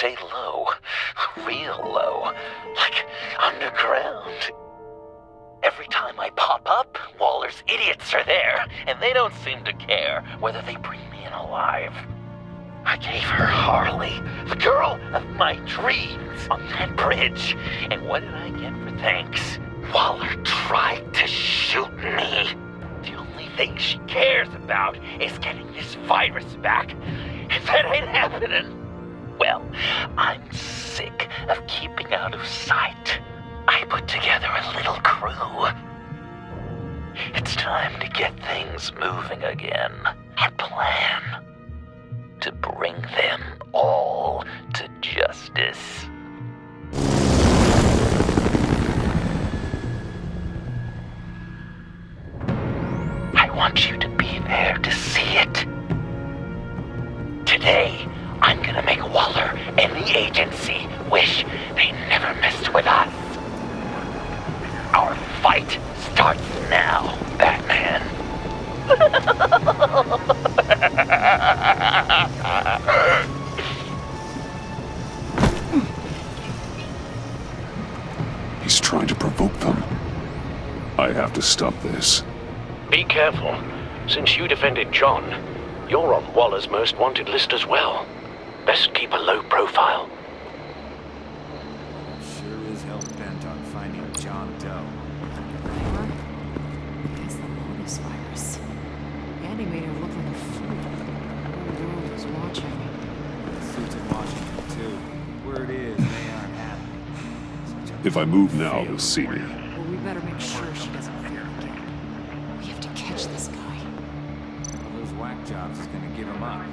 stay low. Real low. Like underground. Every time I pop up, Waller's idiots are there, and they don't seem to care whether they bring me in alive. I gave her Harley, the girl of my dreams, on that bridge, and what did I get for thanks? Waller tried to shoot me. The only thing she cares about is getting this virus back. If that ain't happening, well, I'm sick of keeping out of sight. I put together a little crew. It's time to get things moving again. Our plan. To bring them all to justice. I want you to be there to see it. Today, I'm gonna make Waller and the agency wish they never messed with us. Our fight starts now, Batman. He's trying to provoke them. I have to stop this. Be careful. Since you defended John, you're on Waller's most wanted list as well. Best keep a low profile. Sure is hell bent on finding John Doe. Guess the Lotus virus. Andy made her look like a fool. The whole world was watching. Suits in Washington, too. Word is, they aren't happy. If I move now, he'll see me. Well, we better make sure she doesn't fear again. We have to catch this guy. One of those whack jobs is gonna give him up.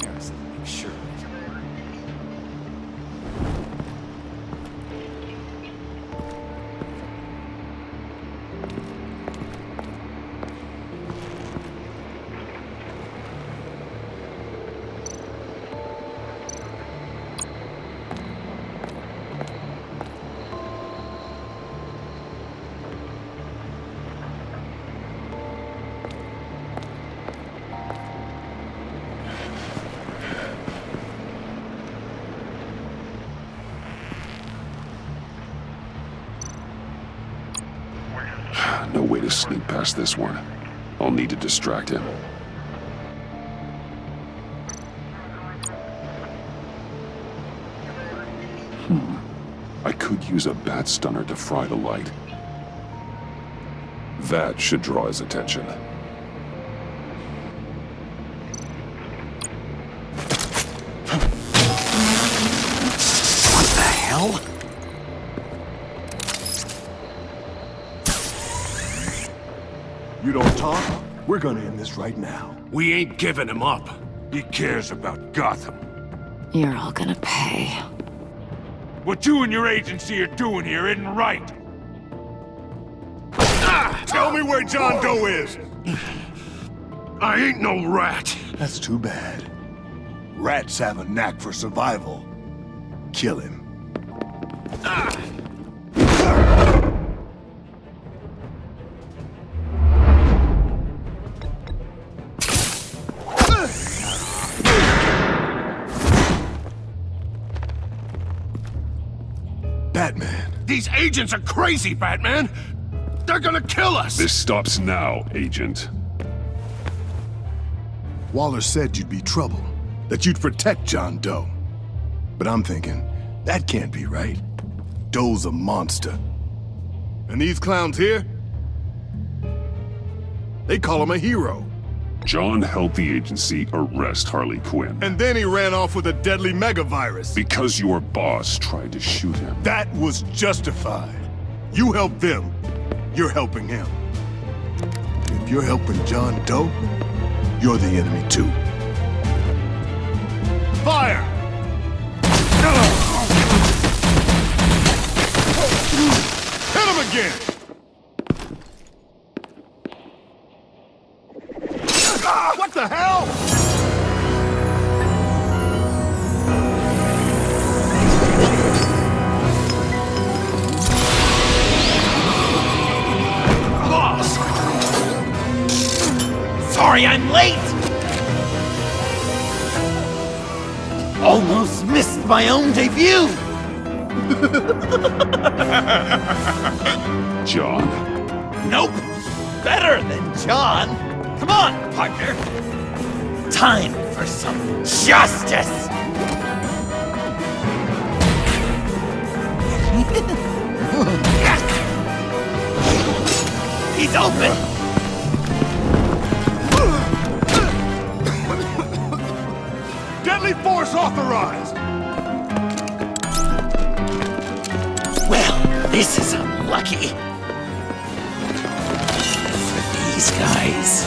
Harris said to make sure of it. No way to sneak past this one. I'll need to distract him. I could use a bat stunner to fry the light. That should draw his attention. What the hell? You don't talk? We're gonna end this right now. We ain't giving him up. He cares about Gotham. You're all gonna pay. What you and your agency are doing here isn't right. Tell me where John Doe is! I ain't no rat. That's too bad. Rats have a knack for survival. Kill him. Batman. These agents are crazy, Batman. They're gonna kill us. This stops now, Agent. Waller said you'd be trouble, that you'd protect John Doe. But I'm thinking, that can't be right. Doe's a monster. And these clowns here? They call him a hero. John helped the agency arrest Harley Quinn. And then he ran off with a deadly megavirus. Because your boss tried to shoot him. That was justified. You helped them, you're helping him. If you're helping John Doe, you're the enemy too. Fire! Hit him again! What the hell? Boss! Sorry I'm late! Almost missed make my own debut! John? Nope! Better than John! Come on, partner! Time for some justice! He's open! Deadly force authorized! Well, this is unlucky. For these guys.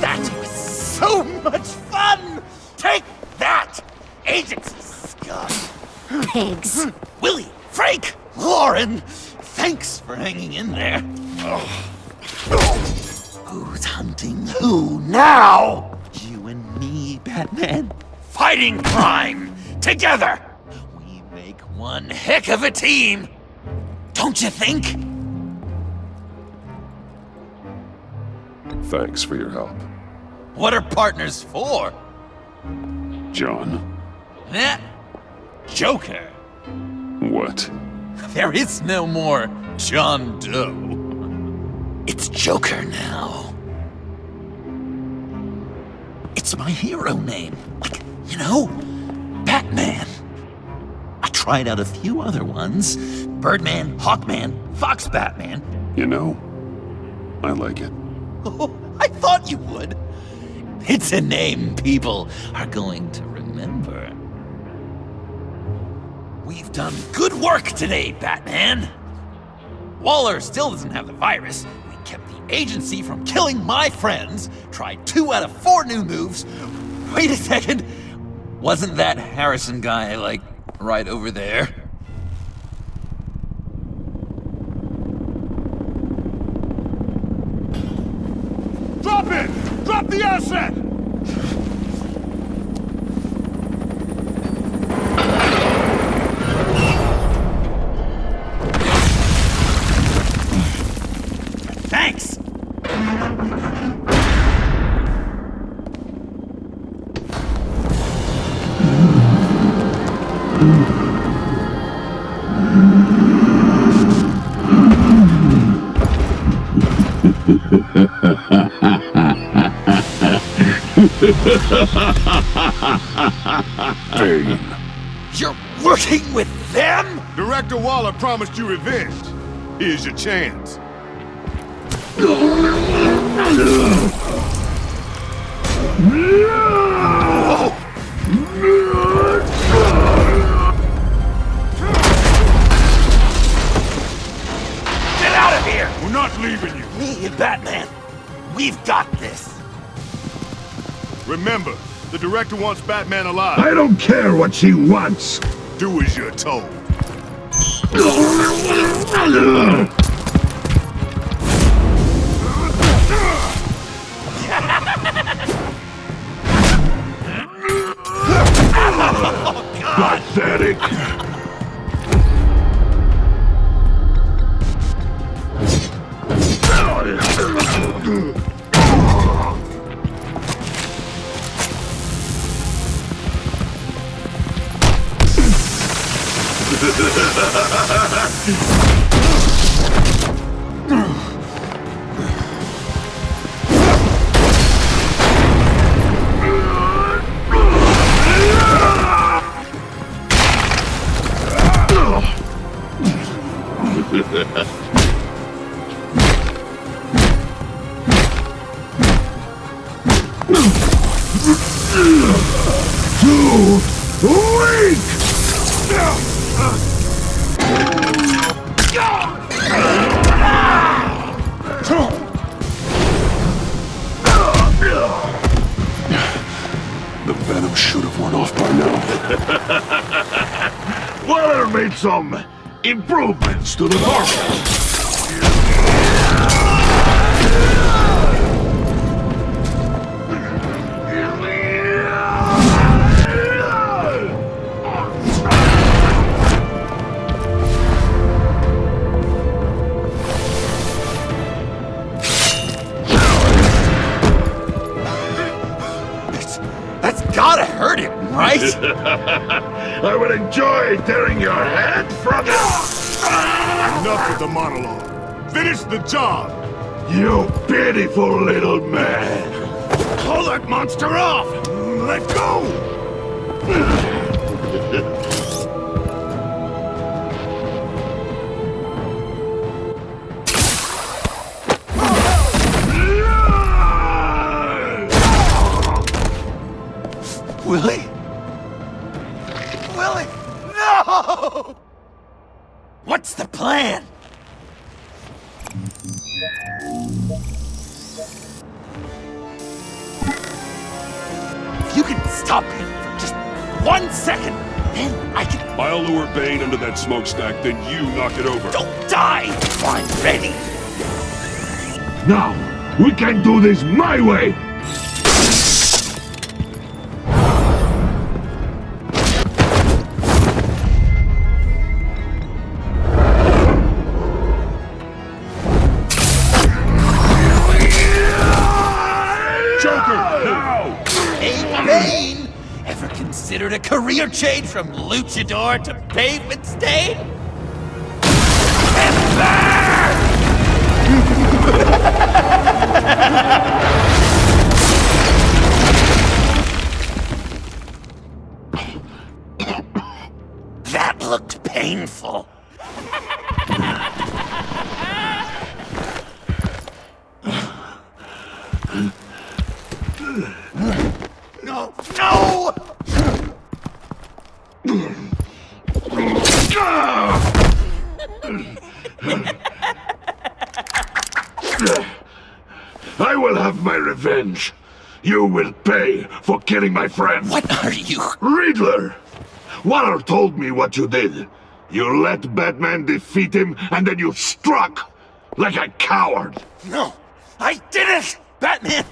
That was so much fun! Take that, agency scum! Pigs. Willie, Frank, Lauren, thanks for hanging in there. Who's hunting who now? You and me, Batman. Fighting crime together. We make one heck of a team. Don't you think? Thanks for your help. What are partners for? John? Eh? Joker. What? There is no more John Doe. It's Joker now. It's my hero name. Like, you know, Batman. I tried out a few other ones. Birdman, Hawkman, Fox Batman. You know, I like it. Oh, I thought you would. It's a name people are going to remember. We've done good work today, Batman. Waller still doesn't have the virus. We kept the agency from killing my friends. Tried 2 out of 4 new moves. Wait a second. Wasn't that Harrison guy, like, right over there? Drop it! Drop the asset! Thanks! Bane. You're working with them? Director Waller promised you revenge. Here's your chance. Get out of here! We're not leaving you. Me and Batman, we've got this. Remember, the director wants Batman alive. I don't care what she wants. Do as you're told. Pathetic. Too weak! The venom should have worn off by now. Waller made some improvements to the formula. will enjoy tearing your head from it. Enough with the monologue. Finish the job! You pitiful little man. Pull that monster off! Let go! Willie? Willie! No! What's the plan? If you can stop him for just 1 second, then I can... I'll lure Bane under that smokestack, then you knock it over. Don't die! I'm ready! Now, we can do this my way. Bane! Ever considered a career change from luchador to pavement stain? That looked painful. No! No! I will have my revenge. You will pay for killing my friend. What are you? Riddler! Waller told me what you did. You let Batman defeat him, and then you struck like a coward. No, I didn't! Batman!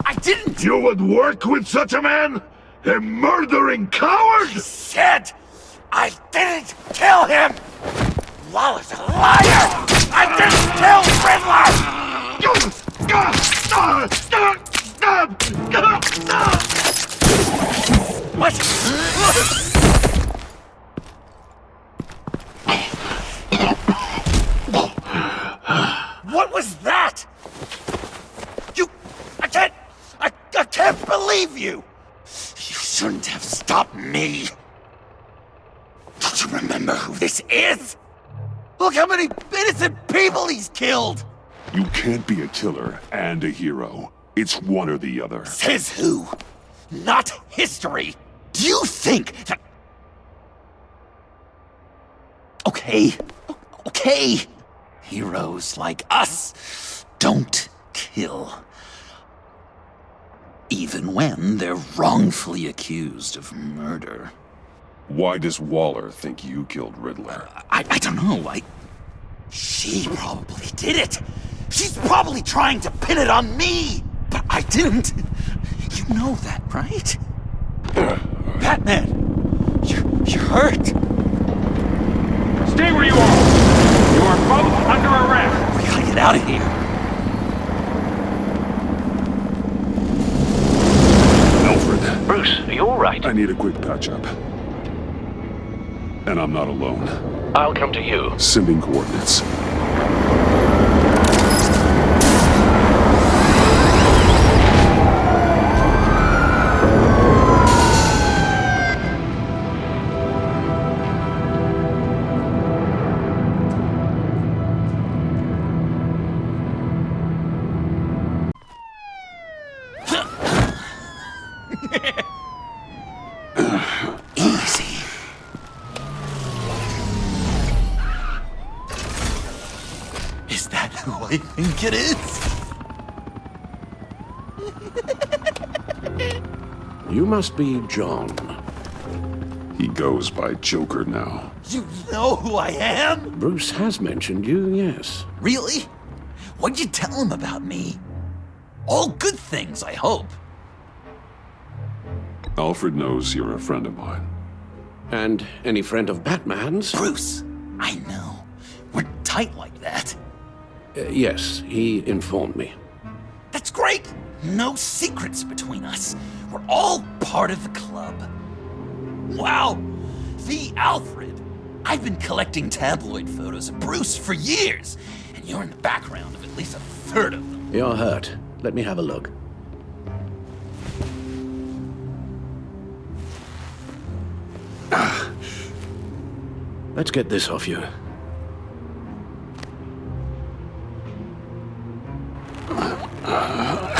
I didn't! You would work with such a man? A murdering coward? Said I didn't kill him! Waller's a liar! I didn't kill Riddler! What? What was that? I can't believe you! You shouldn't have stopped me! Don't you remember who this is? Look how many innocent people he's killed! You can't be a killer and a hero. It's one or the other. Says who? Not history! Do you think that... Okay. Heroes like us don't kill. Even when they're wrongfully accused of murder. Why does Waller think you killed Riddler? I don't know, She probably did it! She's probably trying to pin it on me! But I didn't! You know that, right? Batman! You're hurt! Stay where you are! You are both under arrest! We gotta get out of here! Alfred, Bruce, are you alright? I need a quick patch-up. And I'm not alone. I'll come to you. Sending coordinates. Easy. Is that who I think it is? You must be John. He goes by Joker now. You know who I am? Bruce has mentioned you, yes. Really? What'd you tell him about me? All good things, I hope. Alfred knows you're a friend of mine. And any friend of Batman's? Bruce, I know. We're tight like that. Yes, he informed me. That's great! No secrets between us. We're all part of the club. Wow! The Alfred! I've been collecting tabloid photos of Bruce for years, and you're in the background of at least a third of them. You're hurt. Let me have a look. Let's get this off you. Ugh.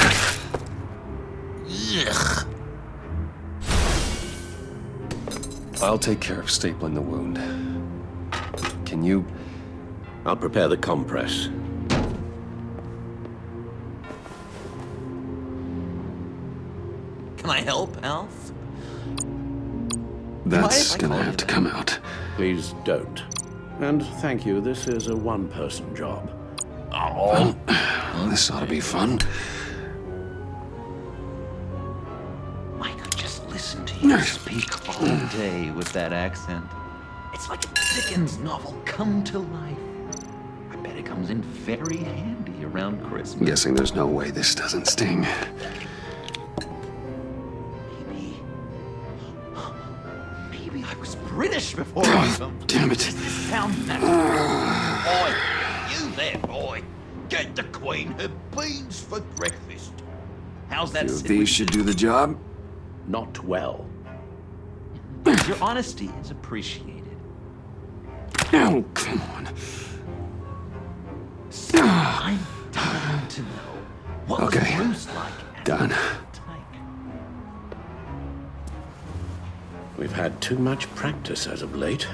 I'll take care of stapling the wound. Can you... I'll prepare the compress. Can I help, Alf? That's Why- gonna have to come out. Please don't. And thank you, this is a one-person job. Oh, This ought to be fun. I could just listen to you speak all day with that accent. It's like a Dickens novel come to life. I bet it comes in very handy around Christmas. I'm guessing there's no way this doesn't sting. Maybe I was British before I was. Damn it. Does this sound natural? Boy, you there, boy. Get the Queen her beans for breakfast. How's that Few of sit these with should do the job. Not well. you? Your honesty is appreciated. Oh, come on. So I'm dying to know what Okay. was Bruce like as Done. a tyke. We've had too much practice as of late.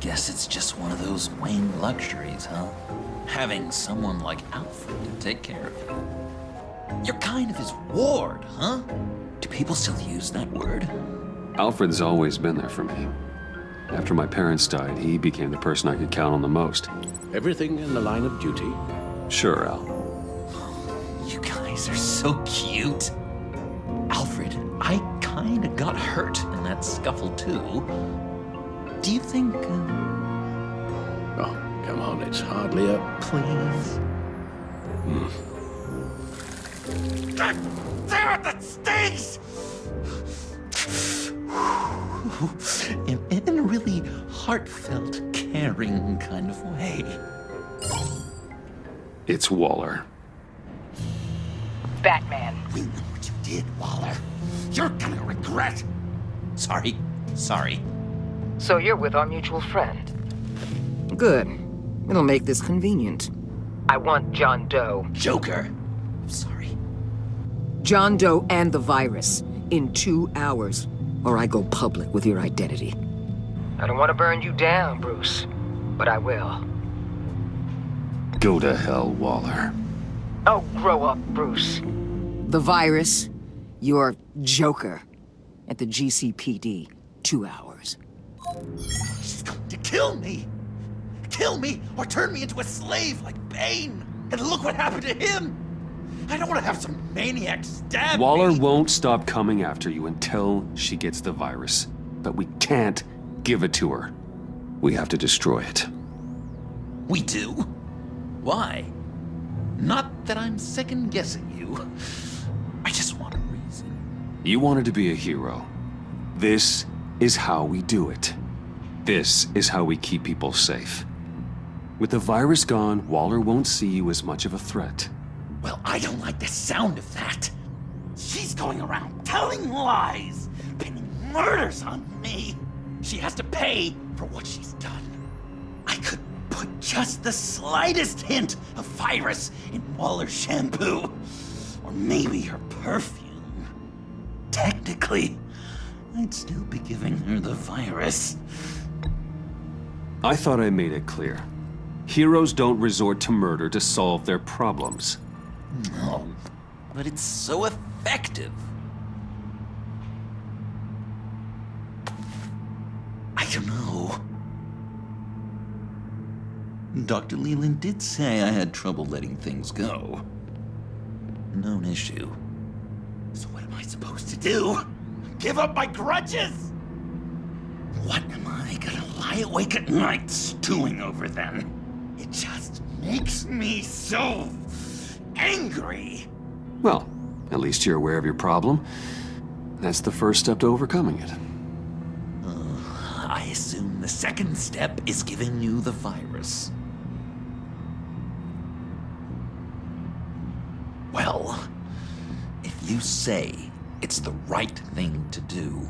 Guess it's just one of those Wayne luxuries, huh? Having someone like Alfred to take care of you. You're kind of his ward, huh? Do people still use that word? Alfred's always been there for me. After my parents died, he became the person I could count on the most. Everything in the line of duty. Sure, Al. You guys are so cute. Alfred, I kinda got hurt in that scuffle too. Do you think, Oh, come on, it's hardly a... please? God damn it, that stings! in a really heartfelt, caring kind of way. It's Waller. Batman. We know what you did, Waller. You're gonna regret. Sorry. So you're with our mutual friend. Good. It'll make this convenient. I want John Doe. Joker. I'm sorry. John Doe and the virus in 2 hours, or I go public with your identity. I don't want to burn you down, Bruce, but I will. Go to hell, Waller. Oh, grow up, Bruce. The virus, your Joker, at the GCPD, 2 hours. She's going to kill me. Kill me or turn me into a slave like Bane. And look what happened to him. I don't want to have some maniac stab Waller me. won't stop coming after you until she gets the virus. But we can't give it to her. We have to destroy it. We do? Why? Not that I'm second-guessing you. I just want a reason. You wanted to be a hero. This is how we do it. This is how we keep people safe. With the virus gone, Waller won't see you as much of a threat. Well, I don't like the sound of that. She's going around telling lies, pinning murders on me. She has to pay for what she's done. I could put just the slightest hint of virus in Waller's shampoo. Or maybe her perfume. Technically, I'd still be giving her the virus. I thought I made it clear. Heroes don't resort to murder to solve their problems. No, but it's so effective. I don't know. Dr. Leland did say I had trouble letting things go. Known issue. So what am I supposed to do? Give up my grudges? What am I gonna lie awake at night stewing over then? It just makes me so angry. Well, at least you're aware of your problem. That's the first step to overcoming it. assume the second step is giving you the virus. Well, if you say it's the right thing to do,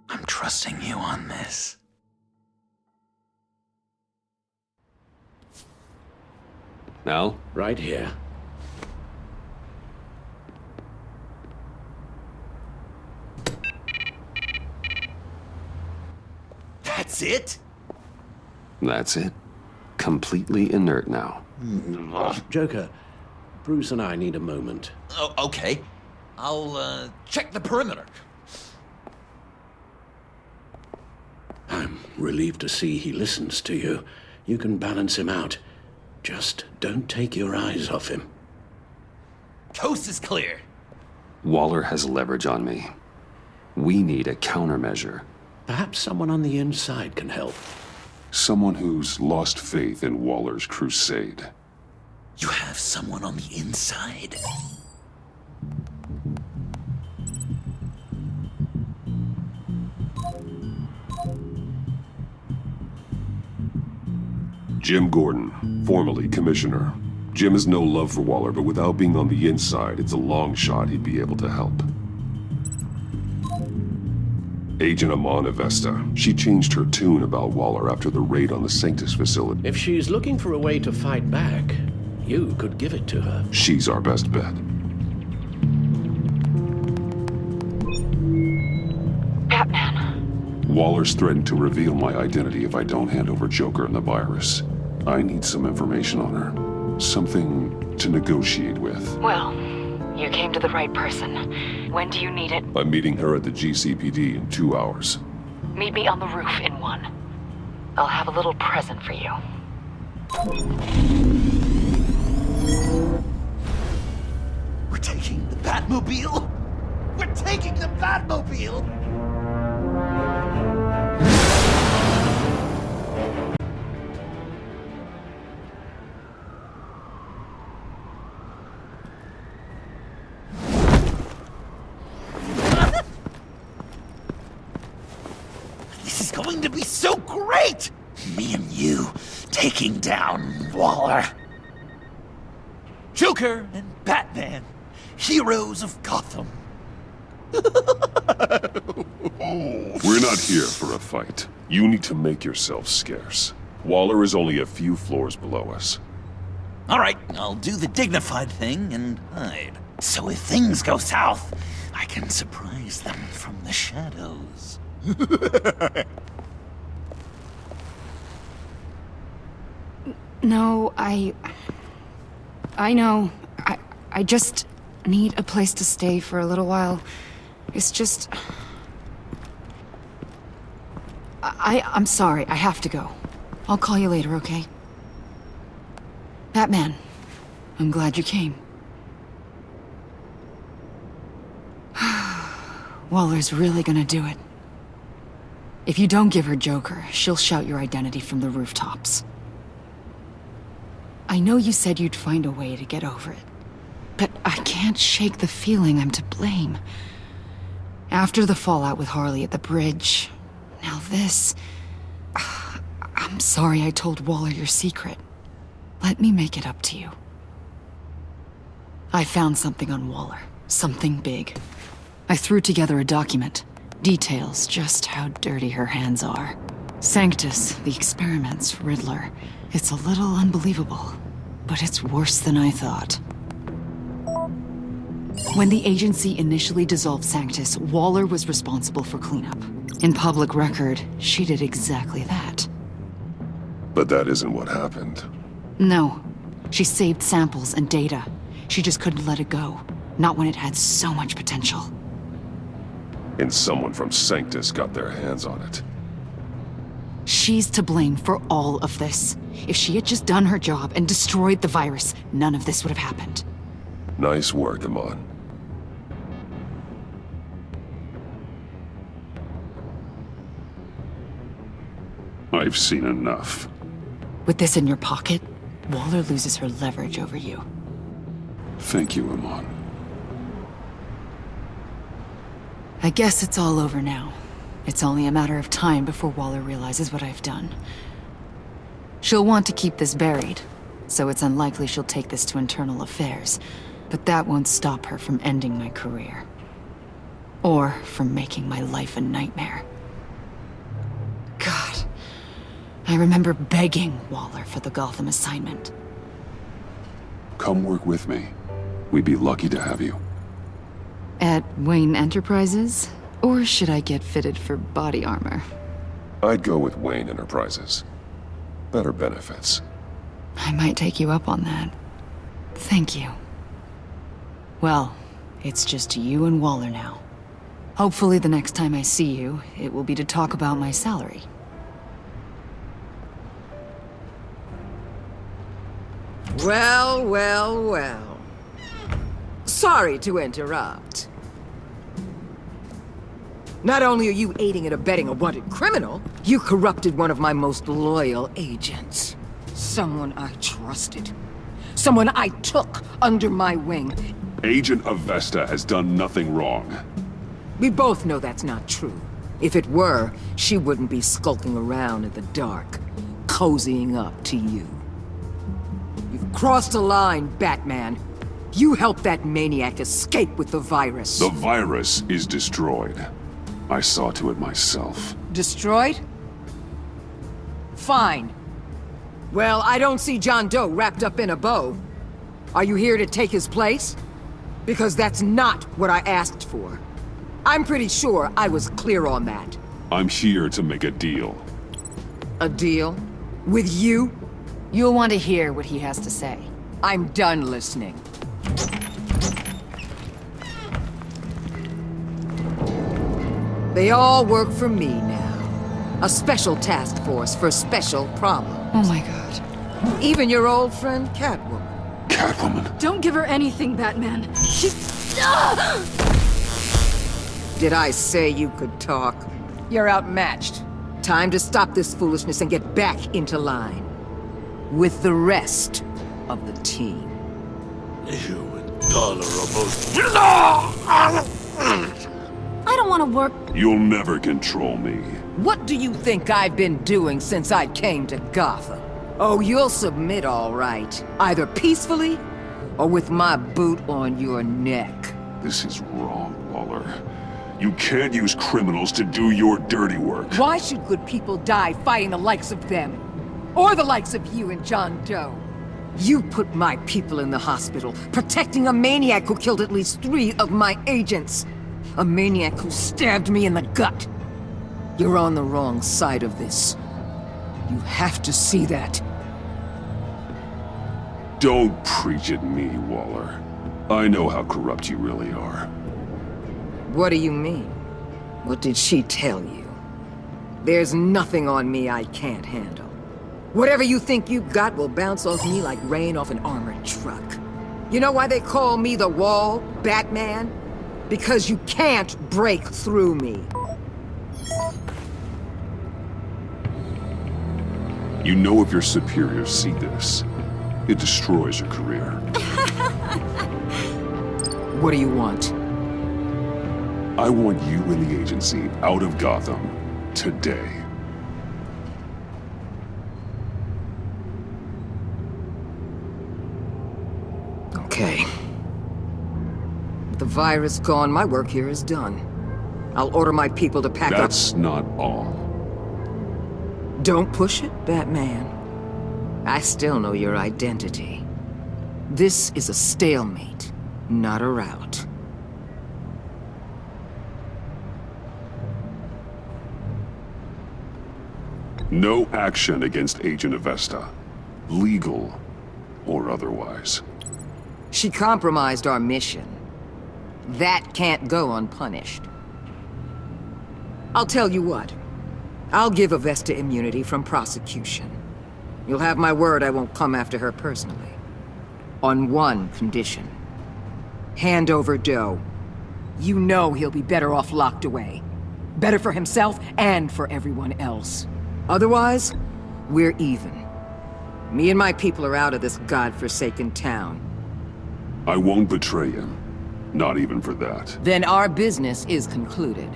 I'm trusting you on this. Al? Right here. That's it? That's it. Completely inert now. Joker, Bruce and I need a moment. Oh, okay. I'll, check the perimeter. I'm relieved to see he listens to you. You can balance him out. Just don't take your eyes off him. Coast is clear. Waller has leverage on me. We need a countermeasure. Perhaps someone on the inside can help. Someone who's lost faith in Waller's crusade. You have someone on the inside? Jim Gordon, formerly commissioner. Jim has no love for Waller, but without being on the inside, it's a long shot he'd be able to help. Agent Amana Vesta. She changed her tune about Waller after the raid on the Sanctus facility. If she's looking for a way to fight back, you could give it to her. She's our best bet. Batman. Waller's threatened to reveal my identity if I don't hand over Joker and the virus. I need some information on her. Something to negotiate with. Well, you came to the right person. When do you need it? I'm meeting her at the GCPD in 2 hours. Meet me on the roof in 1. I'll have a little present for you. We're taking the Batmobile? We're taking the Batmobile? This is going to be so great! Me and you taking down Waller. Joker and Batman, heroes of Gotham. We're not here for a fight. You need to make yourself scarce. Waller is only a few floors below us. All right, I'll do the dignified thing and hide. So if things go south, I can surprise them from the shadows. No, I know. I just need a place to stay for a little while. It's just... I'm sorry, I have to go. I'll call you later, okay? Batman, I'm glad you came. Waller's really gonna do it. If you don't give her Joker, she'll shout your identity from the rooftops. I know you said you'd find a way to get over it, but I can't shake the feeling I'm to blame. After the fallout with Harley at the bridge, now this... I'm sorry I told Waller your secret. Let me make it up to you. I found something on Waller, something big. I threw together a document. Details just how dirty her hands are. Sanctus, the experiments, Riddler. It's a little unbelievable, but it's worse than I thought. When the agency initially dissolved Sanctus, Waller was responsible for cleanup. In public record, she did exactly that. But that isn't what happened. No. She saved samples and data. She just couldn't let it go. Not when it had so much potential. And someone from Sanctus got their hands on it. She's to blame for all of this. If she had just done her job and destroyed the virus, none of this would have happened. Nice work, Amon. I've seen enough. With this in your pocket, Waller loses her leverage over you. Thank you, Amon. I guess it's all over now. It's only a matter of time before Waller realizes what I've done. She'll want to keep this buried, so it's unlikely she'll take this to internal affairs. But that won't stop her from ending my career. Or from making my life a nightmare. God. I remember begging Waller for the Gotham assignment. Come work with me. We'd be lucky to have you. At Wayne Enterprises? Or should I get fitted for body armor? I'd go with Wayne Enterprises. Better benefits. I might take you up on that. Thank you. Well, it's just you and Waller now. Hopefully the next time I see you, it will be to talk about my salary. Well, well, well. Sorry to interrupt. Not only are you aiding and abetting a wanted criminal, you corrupted one of my most loyal agents. Someone I trusted. Someone I took under my wing. Agent Avesta has done nothing wrong. We both know that's not true. If it were, she wouldn't be skulking around in the dark, cozying up to you. You've crossed a line, Batman. You helped that maniac escape with the virus. The virus is destroyed. I saw to it myself. Destroyed? Fine. Well, I don't see John Doe wrapped up in a bow. Are you here to take his place? Because that's not what I asked for. I'm pretty sure I was clear on that. I'm here to make a deal. A deal? With you? You'll want to hear what he has to say. I'm done listening. They all work for me now. A special task force for special problems. Oh my god. Even your old friend Catwoman. Catwoman? Don't give her anything, Batman. Did I say you could talk? You're outmatched. Time to stop this foolishness and get back into line. With the rest of the team. You and Dollar are both... I don't want to work. You'll never control me. What do you think I've been doing since I came to Gotham? Oh, you'll submit all right. Either peacefully, or with my boot on your neck. This is wrong, Waller. You can't use criminals to do your dirty work. Why should good people die fighting the likes of them? Or the likes of you and John Doe? You put my people in the hospital, protecting a maniac who killed at least 3 of my agents. A maniac who stabbed me in the gut. You're on the wrong side of this. You have to see that. Don't preach at me, Waller. I know how corrupt you really are. What do you mean? What did she tell you? There's nothing on me I can't handle. Whatever you think you got will bounce off me like rain off an armored truck. You know why they call me the Wall, Batman? Because you can't break through me. You know if your superiors see this, it destroys your career. What do you want? I want you and the agency out of Gotham today. Okay. With the virus gone, my work here is done. I'll order my people to pack up. That's not all. Don't push it, Batman. I still know your identity. This is a stalemate, not a rout. No action against Agent Avesta. Legal or otherwise. She compromised our mission. That can't go unpunished. I'll tell you what. I'll give Avesta immunity from prosecution. You'll have my word I won't come after her personally. On one condition. Hand over Doe. You know he'll be better off locked away. Better for himself and for everyone else. Otherwise, we're even. Me and my people are out of this godforsaken town. I won't betray him. Not even for that. Then our business is concluded.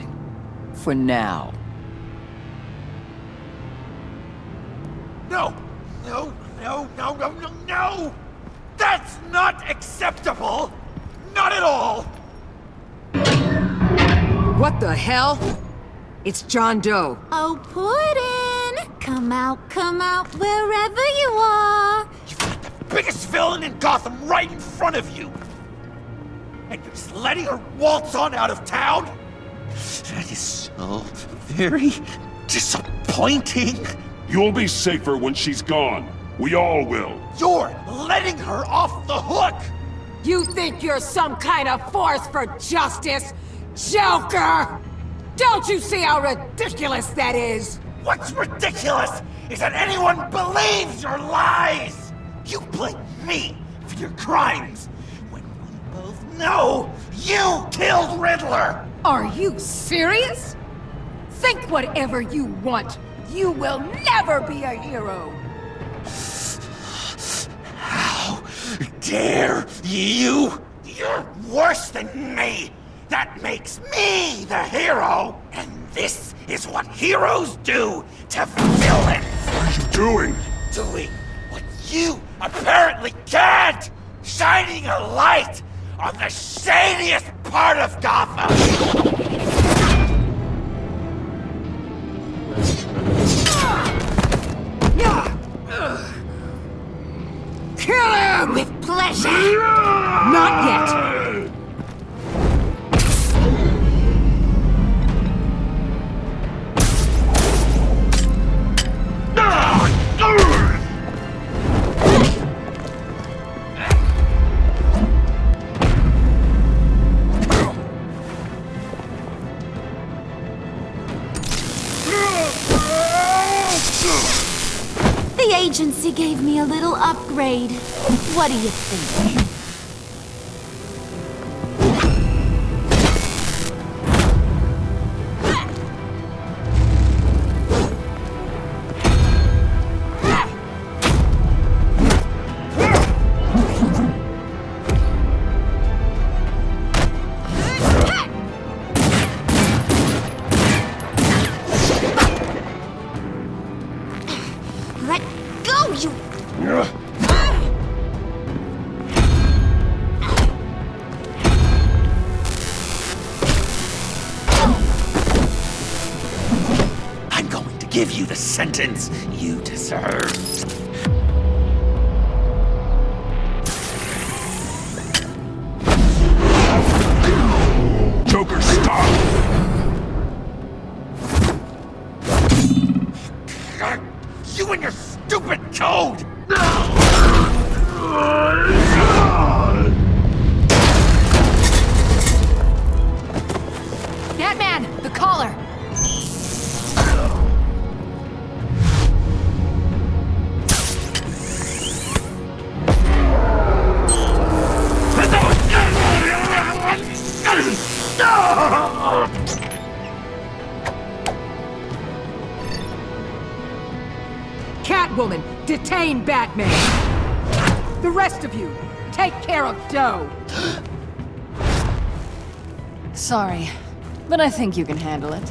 For now. No! No, no, no, no, no, no! That's not acceptable! Not at all! What the hell? It's John Doe. Oh, Puddin'! Come out, wherever you are! You've got the biggest villain in Gotham right in front of you! And you're just letting her waltz on out of town? That is so very disappointing. You'll be safer when she's gone. We all will. You're letting her off the hook! You think you're some kind of force for justice, Joker? Don't you see how ridiculous that is? What's ridiculous is that anyone believes your lies! You blame me for your crimes, when we both know you killed Riddler! Are you serious? Think whatever you want. You will never be a hero. How dare you? You're worse than me! That makes me the hero! And this is what heroes do to villains! What are you doing? Doing what you apparently can't! Shining a light on the shadiest part of Gotham! Kill him! With pleasure! Not yet! The agency gave me a little upgrade. What do you think? Let go, you... I'm going to give you the sentence you deserve. Joker, stop! You and your stupid code! Batman! The collar! Catwoman, detain Batman! The rest of you, take care of Doe! Sorry, but I think you can handle it.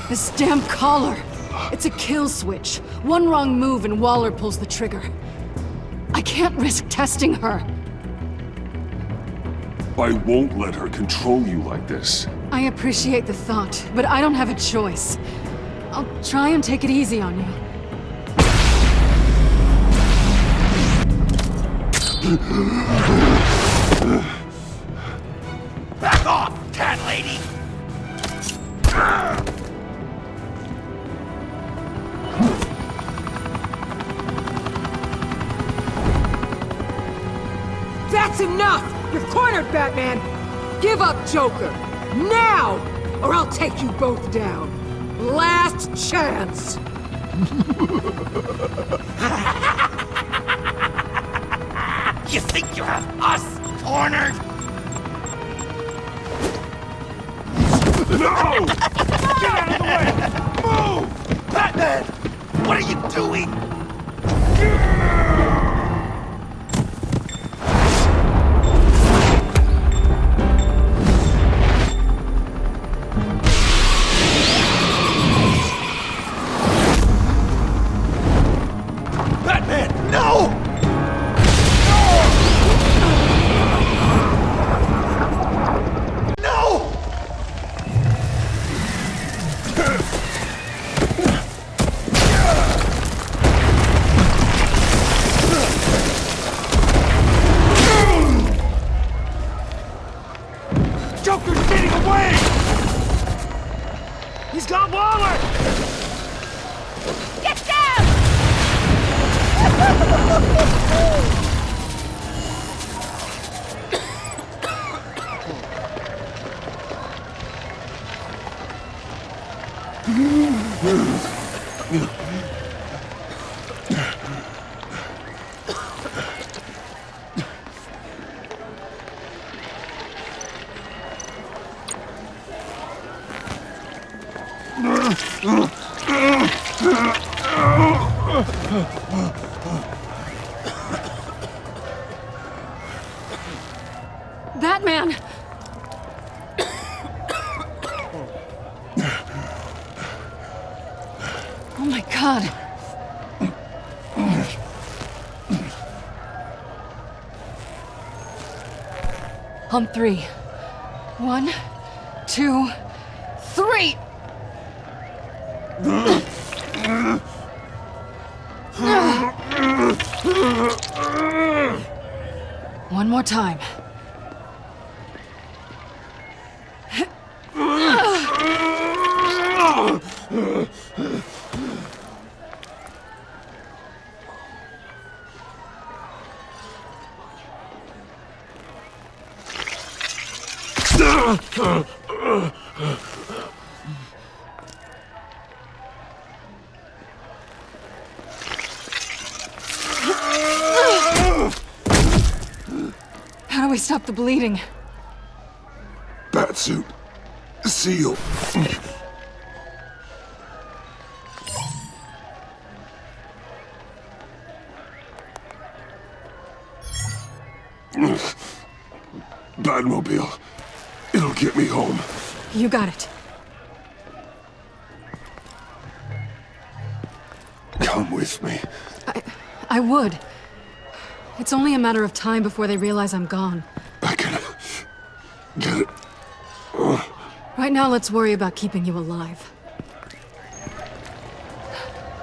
This damn collar! It's a kill switch. One wrong move and Waller pulls the trigger. I can't risk testing her. I won't let her control you like this. I appreciate the thought, but I don't have a choice. I'll try and take it easy on you. Back off, cat lady! That's enough! You're cornered, Batman! Give up, Joker! Now! Or I'll take you both down. Last chance! You think you have us cornered? No! Get out of the way! Move! Batman! What are you doing? Batman, no! No! Joker's getting away! He's got Waller! Get down! Batman! Oh my God. On three. 1, 2, 3! One more time. How do we stop the bleeding? Batsuit. Seal. Batmobile. It'll get me home. You got it. Come with me. I would. It's only a matter of time before they realize I'm gone. I can get it. Right now, let's worry about keeping you alive.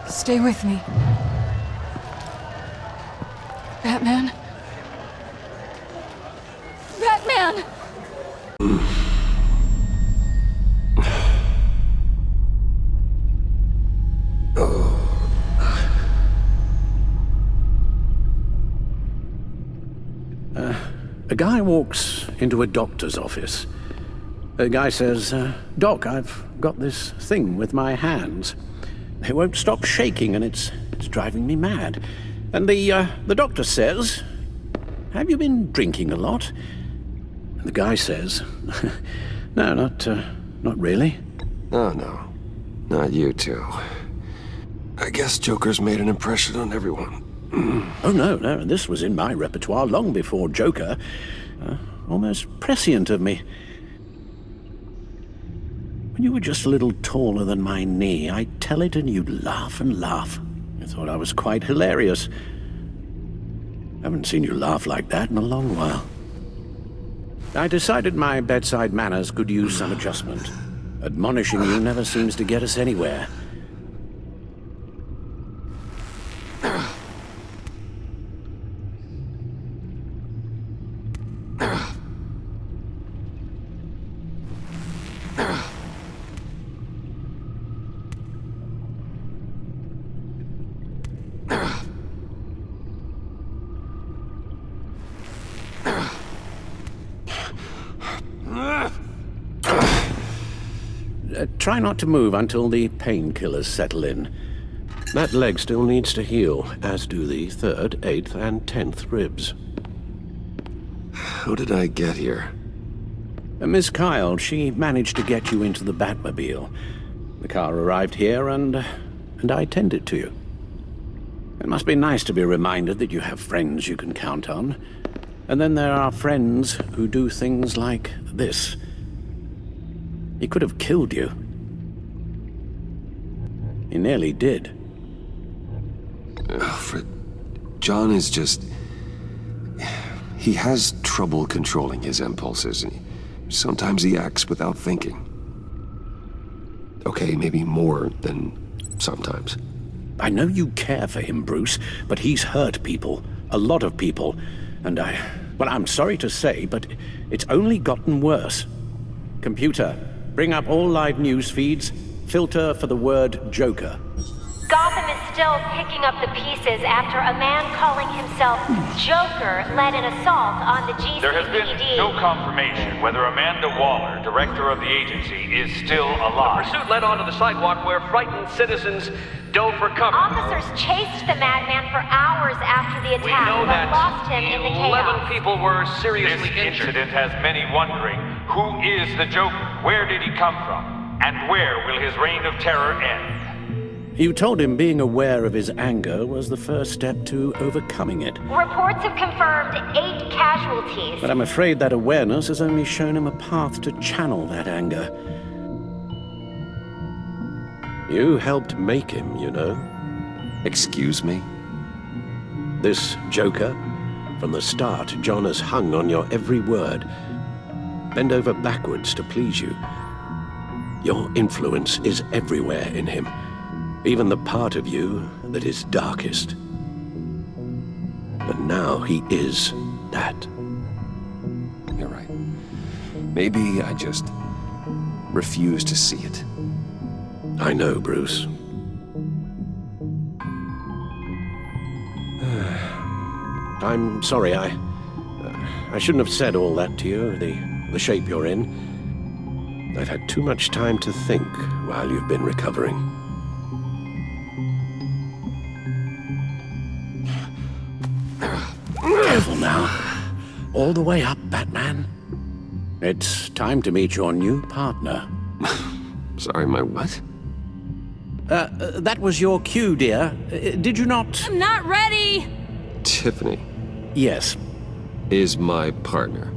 Stay with me. Batman? Batman! A guy walks into a doctor's office. The guy says, Doc, I've got this thing with my hands. They won't stop shaking and it's driving me mad. And the doctor says, have you been drinking a lot? And the guy says, no, not really. Oh, no. Not you two. I guess Joker's made an impression on everyone. Oh, no, this was in my repertoire long before Joker. Almost prescient of me. When you were just a little taller than my knee, I'd tell it and you'd laugh and laugh. I thought I was quite hilarious. Haven't seen you laugh like that in a long while. I decided my bedside manners could use some adjustment. Admonishing you never seems to get us anywhere. Try not to move until the painkillers settle in. That leg still needs to heal, as do the 3rd, 8th, and 10th ribs. How did I get here? Miss Kyle, she managed to get you into the Batmobile. The car arrived here, and I tended to you. It must be nice to be reminded that you have friends you can count on. And then there are friends who do things like this. He could have killed you. He nearly did. Alfred, John is just... He has trouble controlling his impulses. Sometimes he acts without thinking. Okay, maybe more than sometimes. I know you care for him, Bruce, but he's hurt people. A lot of people. And I'm sorry to say, but it's only gotten worse. Computer, bring up all live news feeds. Filter for the word Joker. Gotham is still picking up the pieces after a man calling himself Joker led an assault on the GCPD. There has been no confirmation whether Amanda Waller, director of the agency, is still alive. The pursuit led onto the sidewalk where frightened citizens dove for cover. Officers chased the madman for hours after the attack, We know but that lost him in the 11 chaos. people were seriously This injured. incident has many wondering, who is the Joker? Where did he come from? And where will his reign of terror end? You told him being aware of his anger was the first step to overcoming it. Reports have confirmed 8 casualties. But I'm afraid that awareness has only shown him a path to channel that anger. You helped make him, you know. Excuse me? This Joker, from the start, John has hung on your every word. Bend over backwards to please you. Your influence is everywhere in him. Even the part of you that is darkest. And now he is that. You're right. Maybe I just refuse to see it. I know, Bruce. I'm sorry, I shouldn't have said all that to you, the shape you're in. I've had too much time to think while you've been recovering. Careful now. All the way up, Batman. It's time to meet your new partner. Sorry, my what? That was your cue, dear. Did you not? I'm not ready! Tiffany Yes. is my partner.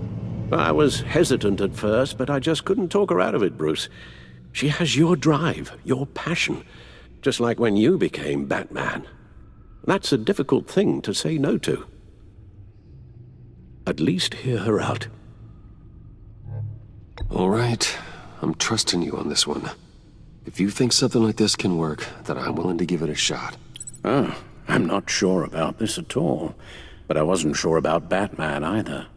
I was hesitant at first, but I just couldn't talk her out of it, Bruce. She has your drive, your passion, just like when you became Batman. That's a difficult thing to say no to. At least hear her out. All right, I'm trusting you on this one. If you think something like this can work, then I'm willing to give it a shot. Oh, I'm not sure about this at all. But I wasn't sure about Batman either.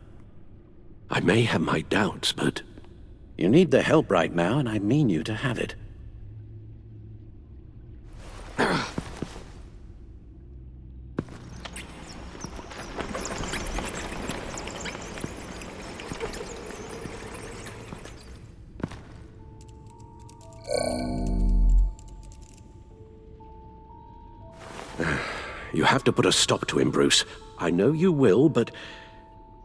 I may have my doubts, but you need the help right now, and I mean you to have it. You have to put a stop to him, Bruce. I know you will, but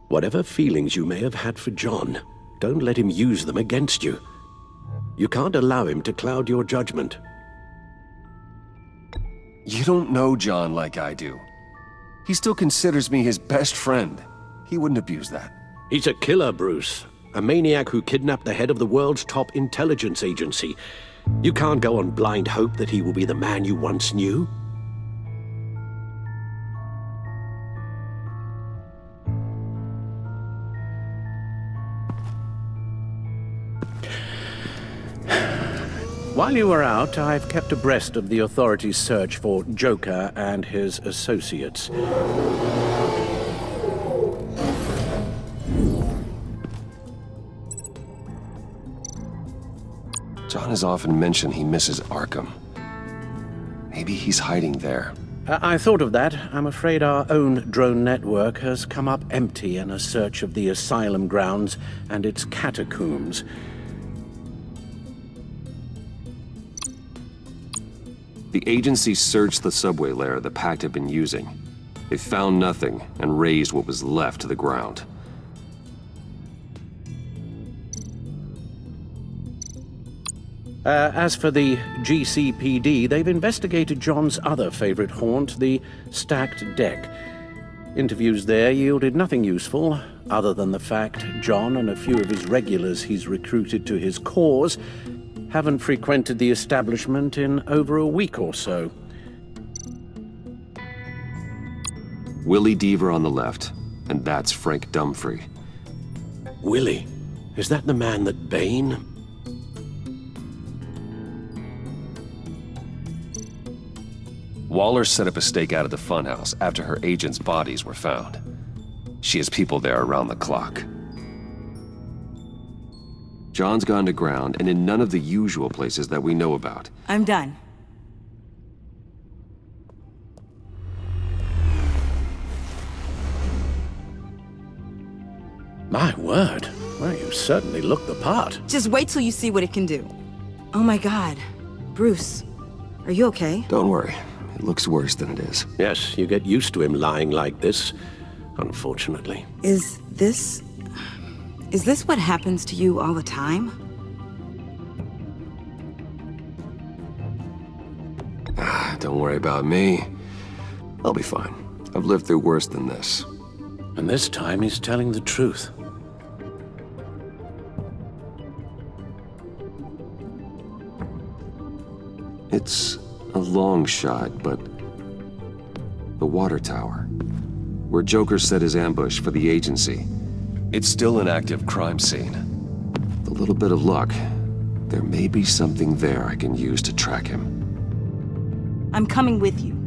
whatever feelings you may have had for John, don't let him use them against you. You can't allow him to cloud your judgment. You don't know John like I do. He still considers me his best friend. He wouldn't abuse that. He's a killer, Bruce. A maniac who kidnapped the head of the world's top intelligence agency. You can't go on blind hope that he will be the man you once knew. While you were out, I've kept abreast of the authorities' search for Joker and his associates. John has often mentioned he misses Arkham. Maybe he's hiding there. I thought of that. I'm afraid our own drone network has come up empty in a search of the asylum grounds and its catacombs. The agency searched the subway layer the Pact had been using. They found nothing and razed what was left to the ground. As for the GCPD, they've investigated John's other favorite haunt, the stacked deck. Interviews there yielded nothing useful, other than the fact John and a few of his regulars he's recruited to his cause haven't frequented the establishment in over a week or so. Willie Deaver on the left, and that's Frank Dumfrey. Willie? Is that the man that Bane? Waller set up a stakeout at the funhouse after her agents' bodies were found. She has people there around the clock. John's gone to ground and in none of the usual places that we know about. I'm done. My word. Well, you certainly look the part. Just wait till you see what it can do. Oh my God. Bruce, are you okay? Don't worry. It looks worse than it is. Yes, you get used to him lying like this, unfortunately. Is this what happens to you all the time? Don't worry about me. I'll be fine. I've lived through worse than this. And this time he's telling the truth. It's a long shot, but the water tower, where Joker set his ambush for the agency, it's still an active crime scene. With a little bit of luck, there may be something there I can use to track him. I'm coming with you.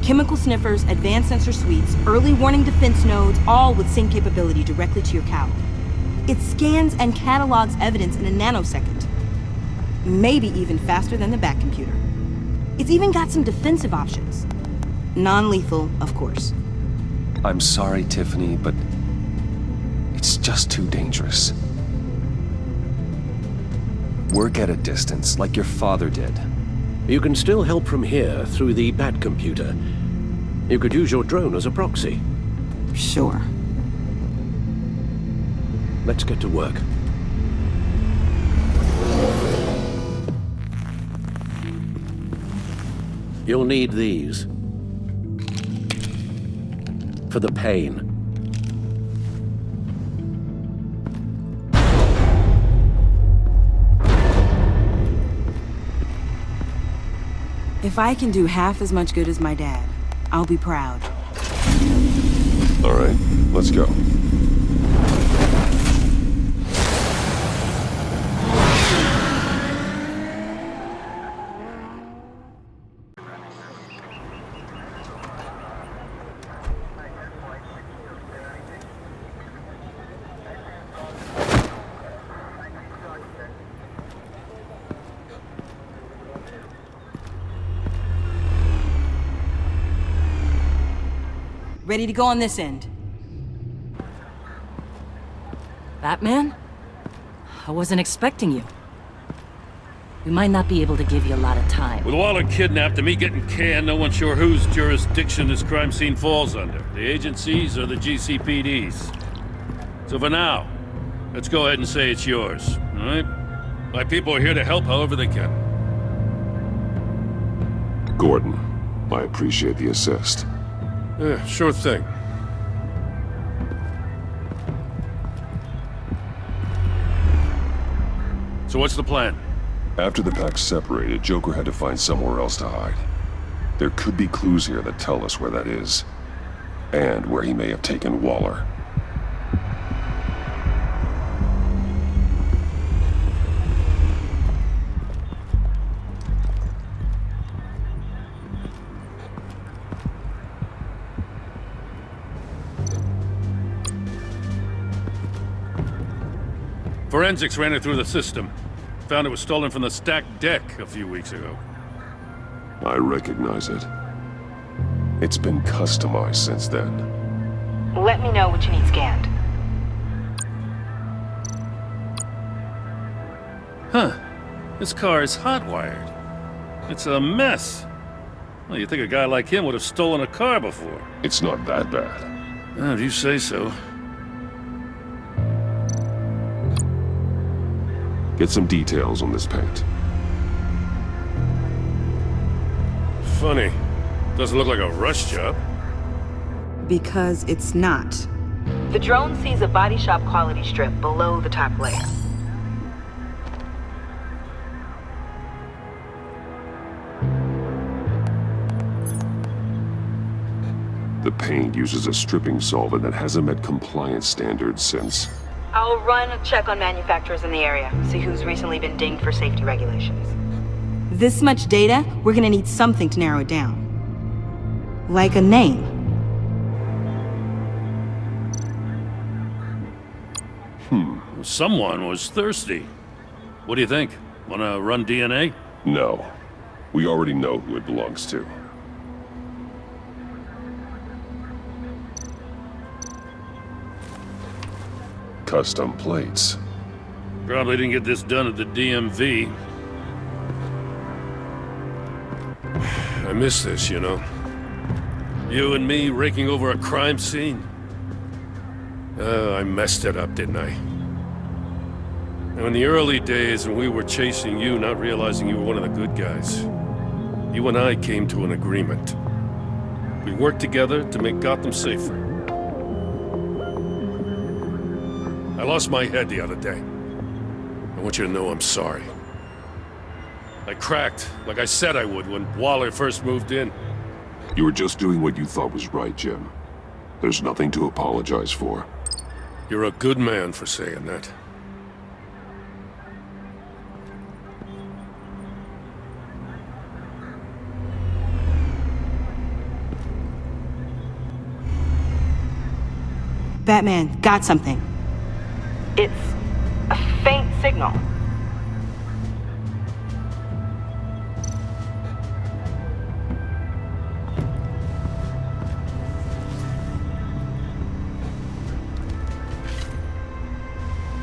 Chemical sniffers, advanced sensor suites, early warning defense nodes, all with sync capability directly to your cowl. It scans and catalogs evidence in a nanosecond. Maybe even faster than the back computer. It's even got some defensive options. Non-lethal, of course. I'm sorry, Tiffany, but it's just too dangerous. Work at a distance, like your father did. You can still help from here through the Bat computer. You could use your drone as a proxy. Sure. Let's get to work. You'll need these. For the pain. If I can do half as much good as my dad, I'll be proud. All right, let's go. Ready to go on this end. Batman? I wasn't expecting you. We might not be able to give you a lot of time. With Waller kidnapped and me getting canned, no one's sure whose jurisdiction this crime scene falls under. The agencies or the GCPD's. So for now, let's go ahead and say it's yours, all right? My people are here to help however they can. Gordon, I appreciate the assist. Yeah, sure thing. So what's the plan? After the pack separated, Joker had to find somewhere else to hide. There could be clues here that tell us where that is, and where he may have taken Waller. Forensics ran it through the system. Found it was stolen from the stacked deck a few weeks ago. I recognize it. It's been customized since then. Let me know what you need scanned. Huh. This car is hot-wired. It's a mess. Well, you'd think a guy like him would have stolen a car before. It's not that bad. If you say so. Get some details on this paint. Funny. Doesn't look like a rush job. Because it's not. The drone sees a body shop quality strip below the top layer. The paint uses a stripping solvent that hasn't met compliance standards since. I'll run a check on manufacturers in the area, see who's recently been dinged for safety regulations. This much data, we're gonna need something to narrow it down. Like a name. Someone was thirsty. What do you think? Wanna run DNA? No. We already know who it belongs to. Custom plates. Probably didn't get this done at the DMV. I miss this, you know. You and me raking over a crime scene. I messed it up, didn't I? Now, in the early days when we were chasing you, not realizing you were one of the good guys, you and I came to an agreement. We worked together to make Gotham safer. I lost my head the other day. I want you to know I'm sorry. I cracked, like I said I would when Waller first moved in. You were just doing what you thought was right, Jim. There's nothing to apologize for. You're a good man for saying that. Batman, got something. It's a faint signal.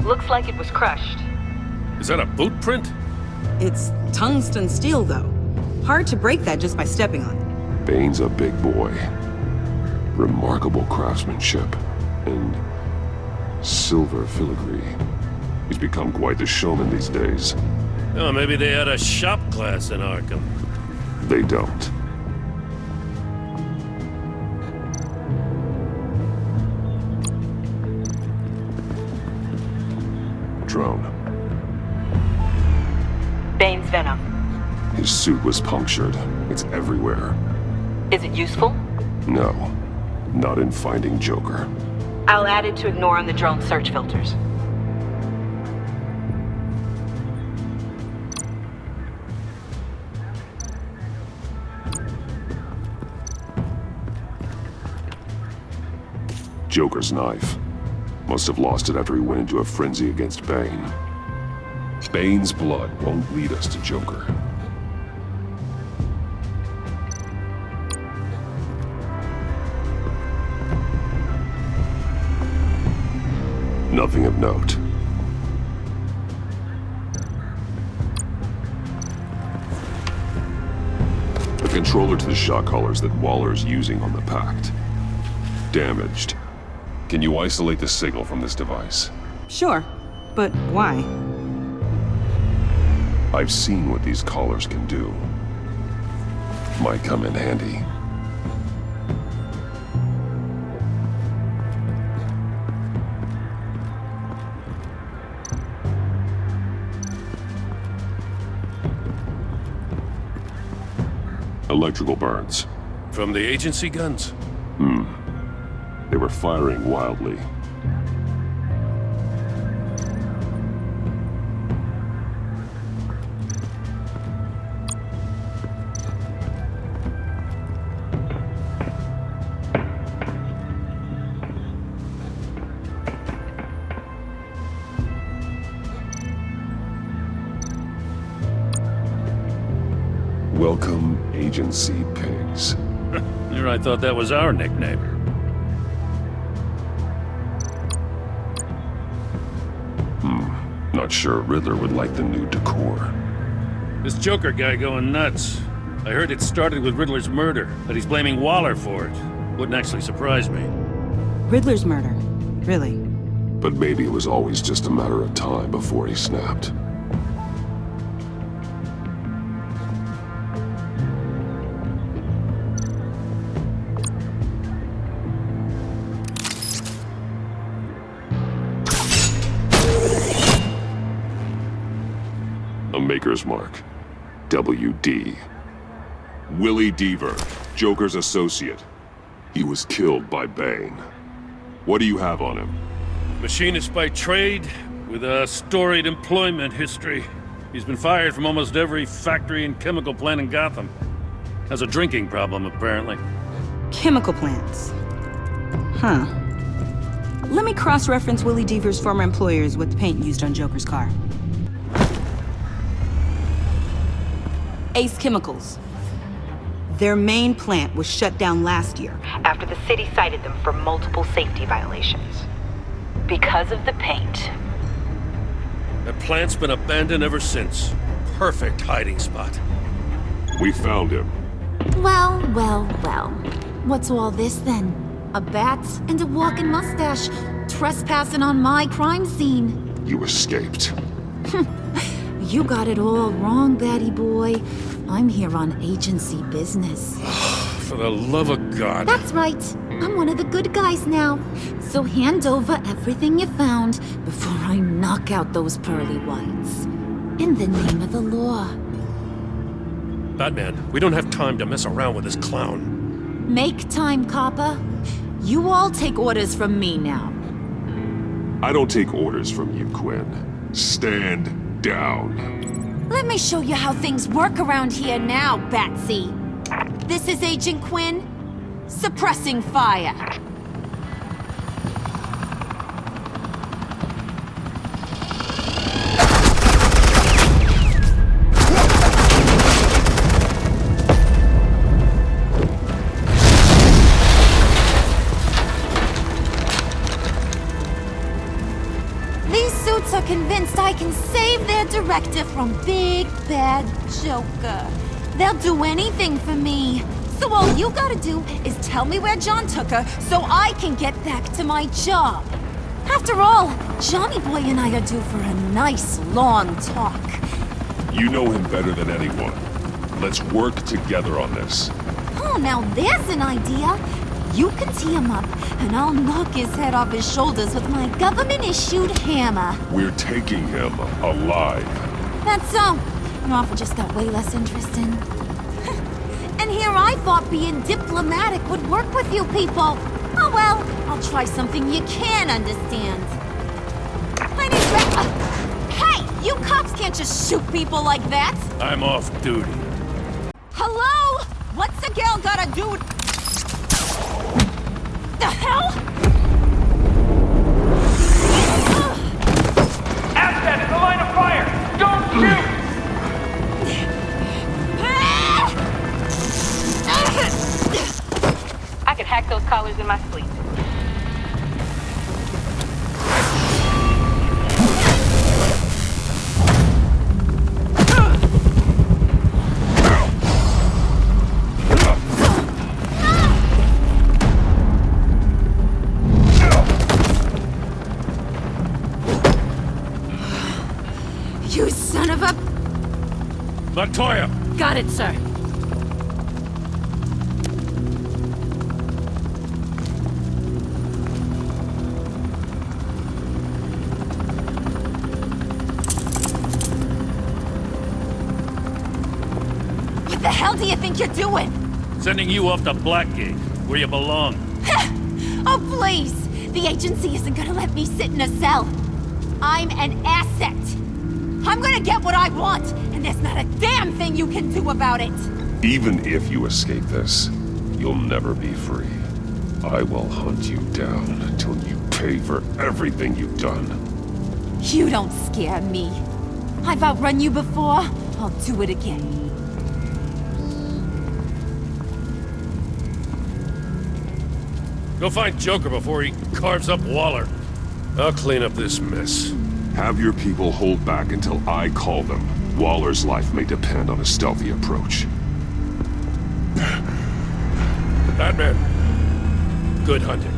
Looks like it was crushed. Is that a boot print? It's tungsten steel, though. Hard to break that just by stepping on it. Bane's a big boy. Remarkable craftsmanship. And silver filigree. He's become quite the showman these days. Oh, maybe they had a shop class in Arkham. They don't. Drone. Bane's venom. His suit was punctured. It's everywhere. Is it useful? No. Not in finding Joker. I'll add it to ignore on the drone search filters. Joker's knife. Must have lost it after he went into a frenzy against Bane. Bane's blood won't lead us to Joker. Nothing of note. The controller to the shot collars that Waller's using on the Pact. Damaged. Can you isolate the signal from this device? Sure, but why? I've seen what these collars can do. Might come in handy. Electrical burns. From the agency guns? They were firing wildly. Welcome, agency pigs. I thought that was our nickname. Not not sure Riddler would like the new decor. This Joker guy going nuts. I heard it started with Riddler's murder, but he's blaming Waller for it. Wouldn't actually surprise me. Riddler's murder? Really? But maybe it was always just a matter of time before he snapped. A Maker's Mark. WD. Willie Deaver, Joker's associate. He was killed by Bane. What do you have on him? Machinist by trade, with a storied employment history. He's been fired from almost every factory and chemical plant in Gotham. Has a drinking problem, apparently. Chemical plants. Huh. Let me cross-reference Willie Deaver's former employers with the paint used on Joker's car. Ace Chemicals. Their main plant was shut down last year after the city cited them for multiple safety violations. Because of the paint. That plant's been abandoned ever since. Perfect hiding spot. We found him. Well, well, well. What's all this then? A bat and a walking mustache trespassing on my crime scene. You escaped. You got it all wrong, Batty boy. I'm here on agency business. For the love of God. That's right. I'm one of the good guys now. So hand over everything you found before I knock out those pearly whites. In the name of the law. Batman, we don't have time to mess around with this clown. Make time, copper. You all take orders from me now. I don't take orders from you, Quinn. Stand down. Let me show you how things work around here now, Batsy. This is Agent Quinn, suppressing fire. These suits are convinced I can save their director from Big Bad Joker. They'll do anything for me. So all you gotta do is tell me where John took her so I can get back to my job. After all, Johnny Boy and I are due for a nice long talk. You know him better than anyone. Let's work together on this. Oh, now there's an idea. You can tee him up, and I'll knock his head off his shoulders with my government-issued hammer. We're taking him alive. That's so. Your offer just got way less interesting. And here I thought being diplomatic would work with you people. Oh well, I'll try something you can understand. I need Hey, you cops can't just shoot people like that. I'm off duty. Hello? What's a girl gotta do? The hell? Asset in the line of fire! Don't shoot! I could hack those collars in my sleep. You son of a... Montoya! Got it, sir. What the hell do you think you're doing? Sending you off to Blackgate, where you belong. Oh, please! The agency isn't gonna let me sit in a cell. I'm an asset. I'm gonna get what I want, and there's not a damn thing you can do about it. Even if you escape this, you'll never be free. I will hunt you down until you pay for everything you've done. You don't scare me. I've outrun you before. I'll do it again. Go find Joker before he carves up Waller. I'll clean up this mess. Have your people hold back until I call them. Waller's life may depend on a stealthy approach. Batman, good hunting.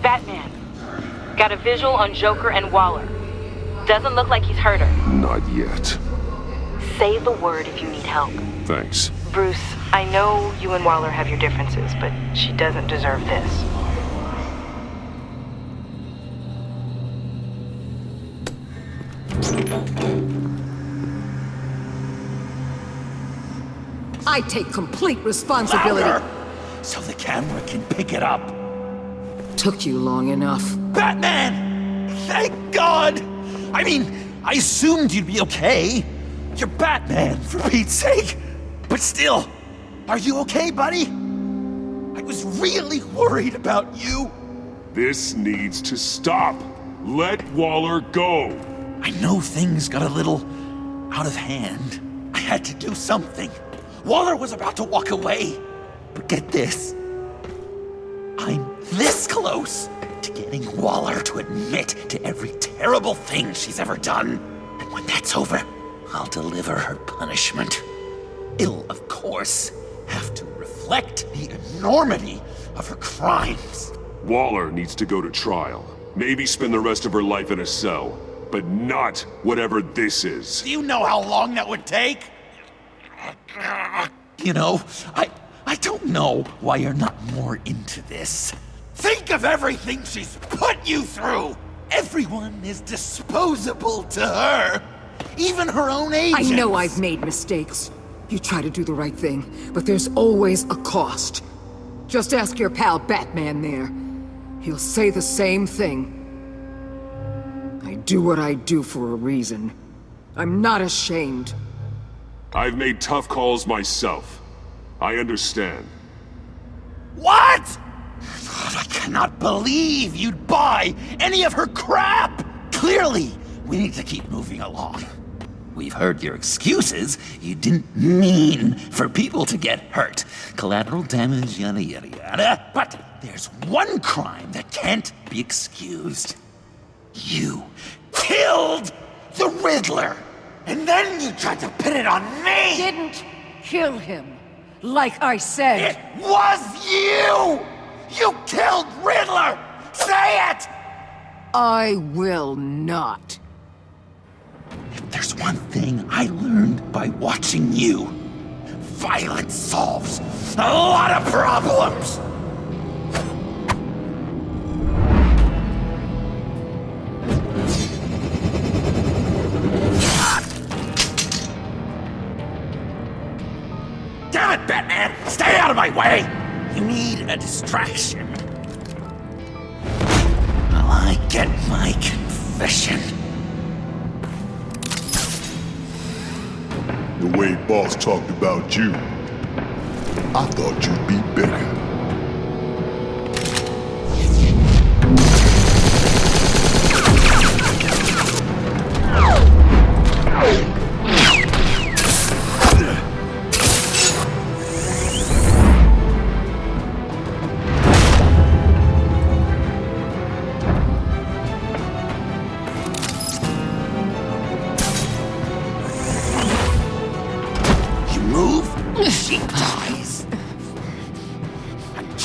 Batman, got a visual on Joker and Waller. Doesn't look like he's hurt her. Not yet. Say the word if you need help. Thanks. Bruce, I know you and Waller have your differences, but she doesn't deserve this. I take complete responsibility. Louder, so the camera can pick it up. Took you long enough. Batman! Thank God! I mean, I assumed you'd be okay. You're Batman, for Pete's sake. But still, are you okay, buddy? I was really worried about you. This needs to stop. Let Waller go. I know things got a little out of hand. I had to do something. Waller was about to walk away. But get this. I'm this close to getting Waller to admit to every terrible thing she's ever done. And when that's over, I'll deliver her punishment. It'll, of course, have to reflect the enormity of her crimes. Waller needs to go to trial. Maybe spend the rest of her life in a cell. But not whatever this is. Do you know how long that would take? You know, I don't know why you're not more into this. Think of everything she's put you through! Everyone is disposable to her. Even her own agents. I know I've made mistakes. You try to do the right thing, but there's always a cost. Just ask your pal Batman there. He'll say the same thing. I do what I do for a reason. I'm not ashamed. I've made tough calls myself. I understand. What? God, I cannot believe you'd buy any of her crap! Clearly, we need to keep moving along. We've heard your excuses. You didn't mean for people to get hurt. Collateral damage, yada yada yada. But there's one crime that can't be excused. You killed the Riddler! And then you tried to pin it on me! Didn't kill him, like I said. It was you! You killed Riddler! Say it! I will not. If there's one thing I learned by watching you, violence solves a lot of problems! Damn it, Batman! Stay out of my way! You need a distraction. While I get my confession. The way Boss talked about you, I thought you'd be bigger.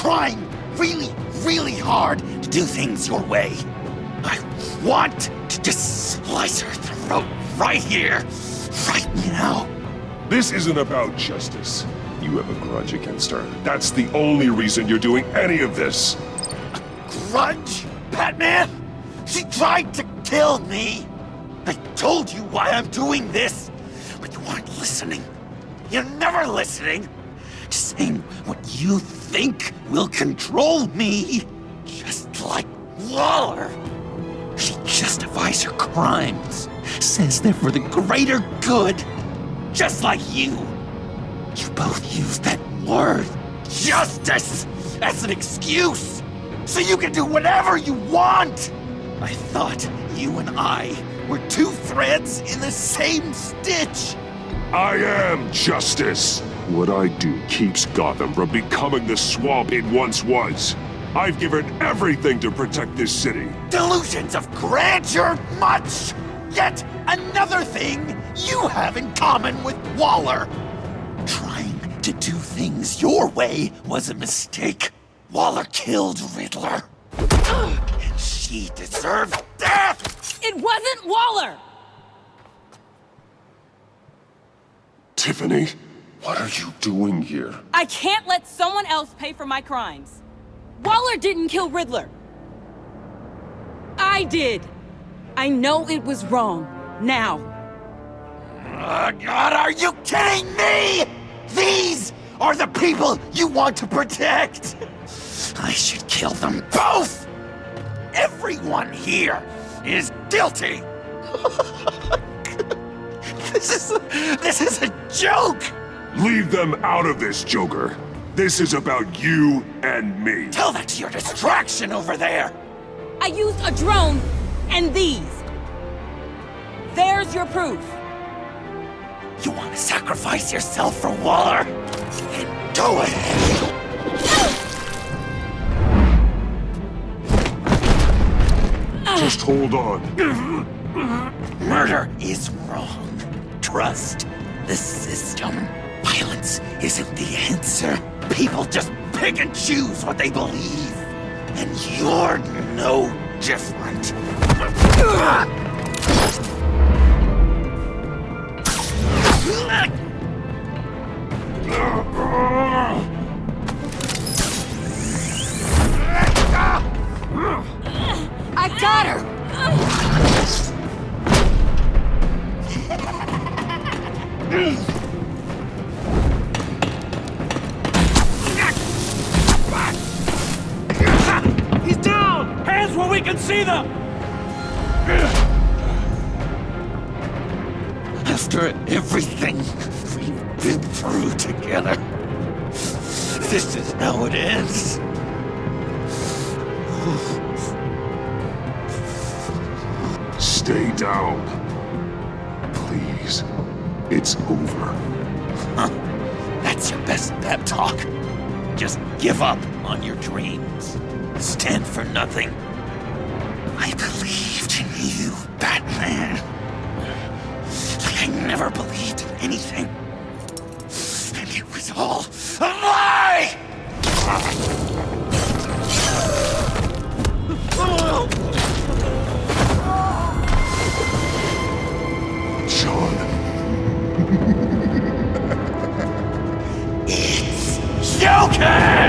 trying really, really hard to do things your way. I want to just slice her throat right here, right now. This isn't about justice. You have a grudge against her. That's the only reason you're doing any of this. Grudge? Batman? She tried to kill me! I told you why I'm doing this, but you aren't listening. You're never listening. Just saying what you think will control me. Just like Waller. She justifies her crimes, says they're for the greater good. Just like you. You both use that word, justice, as an excuse, so you can do whatever you want. I thought you and I were two threads in the same stitch. I am justice. What I do keeps Gotham from becoming the swamp it once was. I've given everything to protect this city. Delusions of grandeur much. Yet another thing you have in common with Waller. Trying to do things your way was a mistake. Waller killed Riddler. And she deserved death! It wasn't Waller! Tiffany, what are you doing here? I can't let someone else pay for my crimes. Waller didn't kill Riddler. I did. I know it was wrong. Now. God, are you kidding me? These are the people you want to protect. I should kill them both. Everyone here is guilty. This is a joke. Leave them out of this, Joker. This is about you and me. Tell that to your distraction over there. I used a drone and these. There's your proof. You want to sacrifice yourself for Waller? Then go ahead. Just hold on. Murder is wrong. Trust the system. Violence isn't the answer. People just pick and choose what they believe. And you're no different. I got her! He's down! Hands where we can see them! After everything we've been through together, this is how it ends. Stay down. Please. It's over. Huh. That's your best pep talk. Just give up on your dreams. Stand for nothing. I believed in you, Batman. Like I never believed in anything. And it was all a lie! John. It's Joker!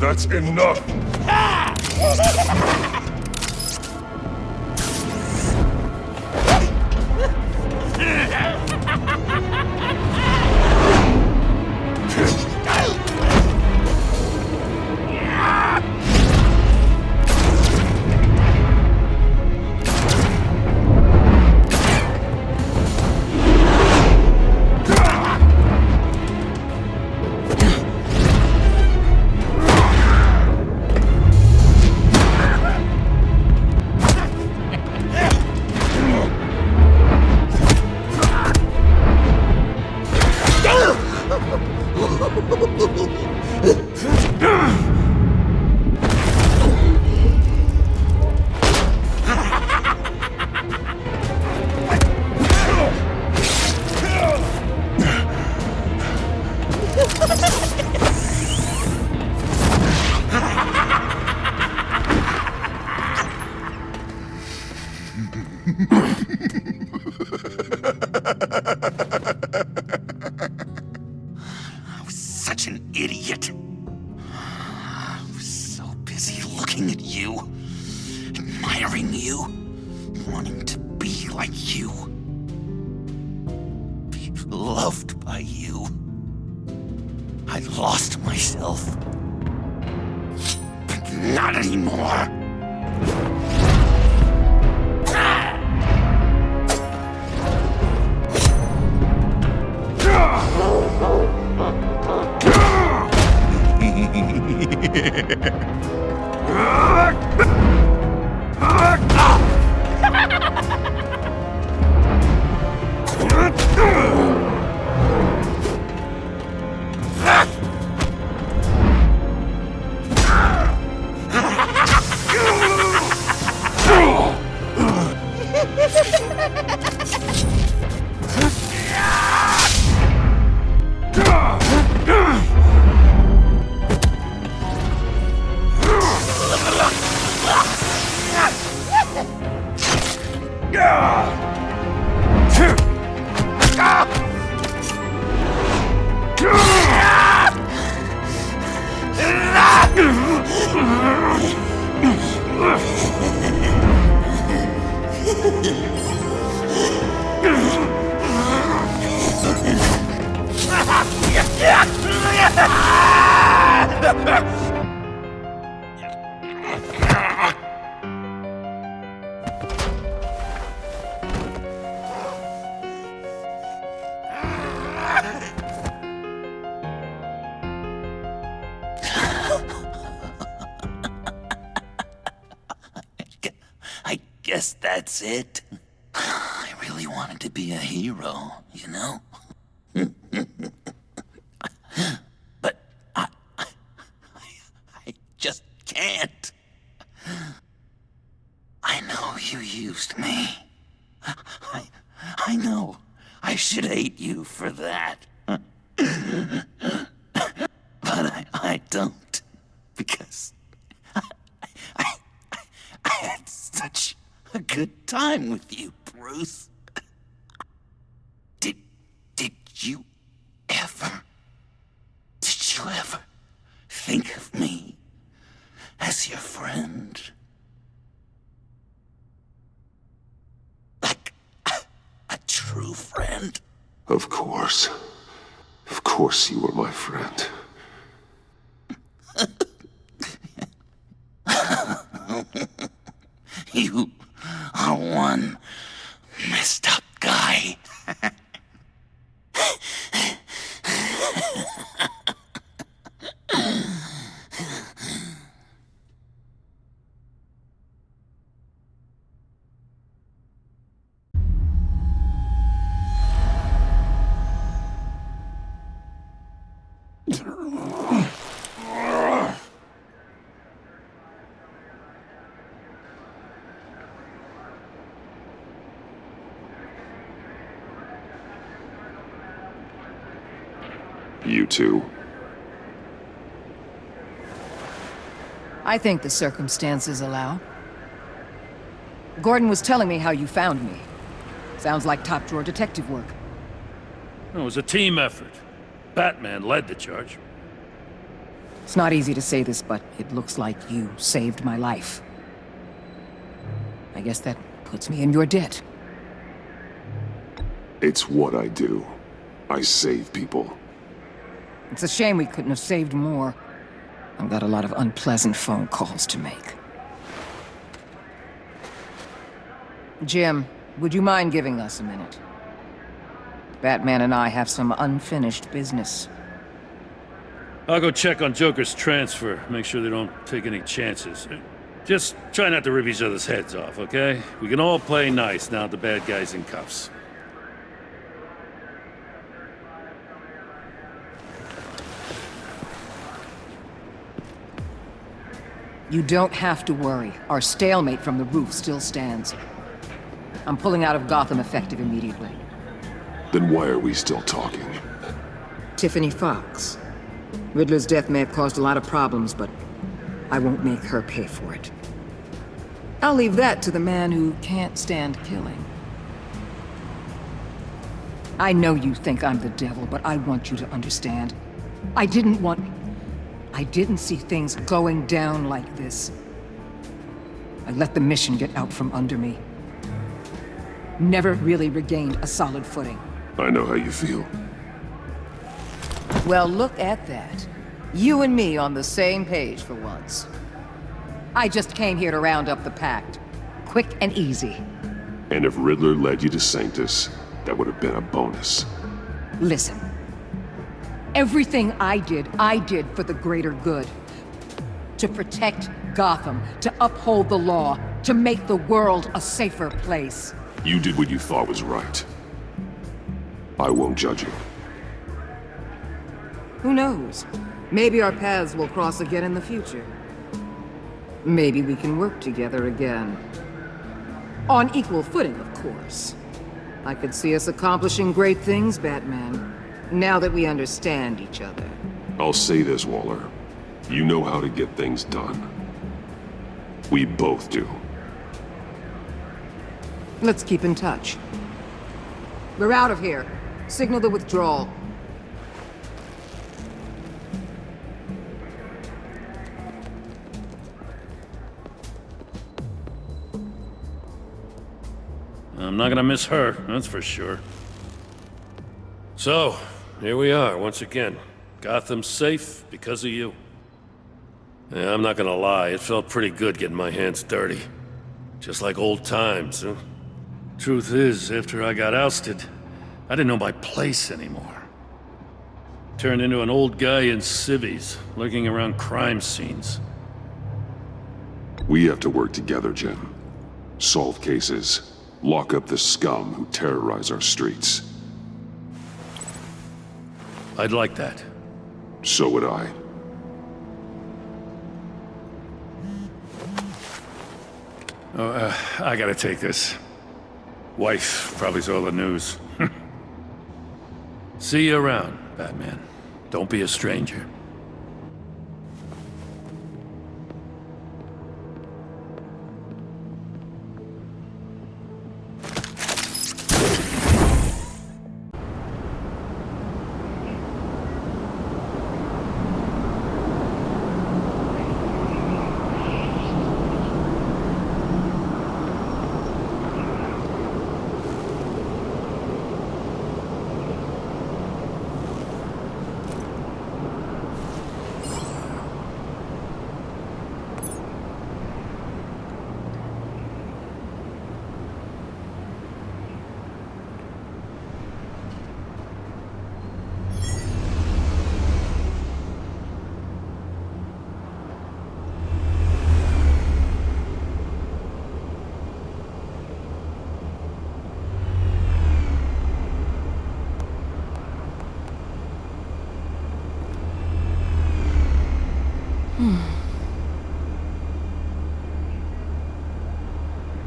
That's enough! I was such an idiot. I was so busy looking at you, admiring you, wanting to be like you, be loved by you. I lost myself. But not anymore. I guess that's it. I really wanted to be a hero, you know? But I just can't. I know you used me. I know I should hate you for that. But I don't, because I had such a good time with you, Bruce. Did you ever think of me as your friend? Like a true friend? Of course. Of course you were my friend. You are one messed up guy. You too. I think the circumstances allow. Gordon was telling me how you found me. Sounds like top-drawer detective work. It was a team effort. Batman led the charge. It's not easy to say this, but it looks like you saved my life. I guess that puts me in your debt. It's what I do. I save people. It's a shame we couldn't have saved more. I've got a lot of unpleasant phone calls to make. Jim, would you mind giving us a minute? Batman and I have some unfinished business. I'll go check on Joker's transfer, make sure they don't take any chances. Just try not to rip each other's heads off, okay? We can all play nice now that the bad guy's in cuffs. You don't have to worry. Our stalemate from the roof still stands. I'm pulling out of Gotham effective immediately. Then why are we still talking? Tiffany Fox. Riddler's death may have caused a lot of problems, but I won't make her pay for it. I'll leave that to the man who can't stand killing. I know you think I'm the devil, but I want you to understand. I didn't see things going down like this. I let the mission get out from under me. Never really regained a solid footing. I know how you feel. Well, look at that. You and me on the same page for once. I just came here to round up the pact. Quick and easy. And if Riddler led you to Sanctus, that would have been a bonus. Listen. Everything I did for the greater good. To protect Gotham, to uphold the law, to make the world a safer place. You did what you thought was right. I won't judge you. Who knows? Maybe our paths will cross again in the future. Maybe we can work together again. On equal footing, of course. I could see us accomplishing great things, Batman. Now that we understand each other. I'll say this, Waller. You know how to get things done. We both do. Let's keep in touch. We're out of here. Signal the withdrawal. I'm not gonna miss her, that's for sure. So, here we are, once again. Gotham's safe because of you. Yeah, I'm not gonna lie, it felt pretty good getting my hands dirty. Just like old times, huh? Truth is, after I got ousted, I didn't know my place anymore. Turned into an old guy in civvies, lurking around crime scenes. We have to work together, Jim. Solve cases. Lock up the scum who terrorize our streets. I'd like that. So would I. I gotta take this. Wife probably saw the news. See you around, Batman. Don't be a stranger.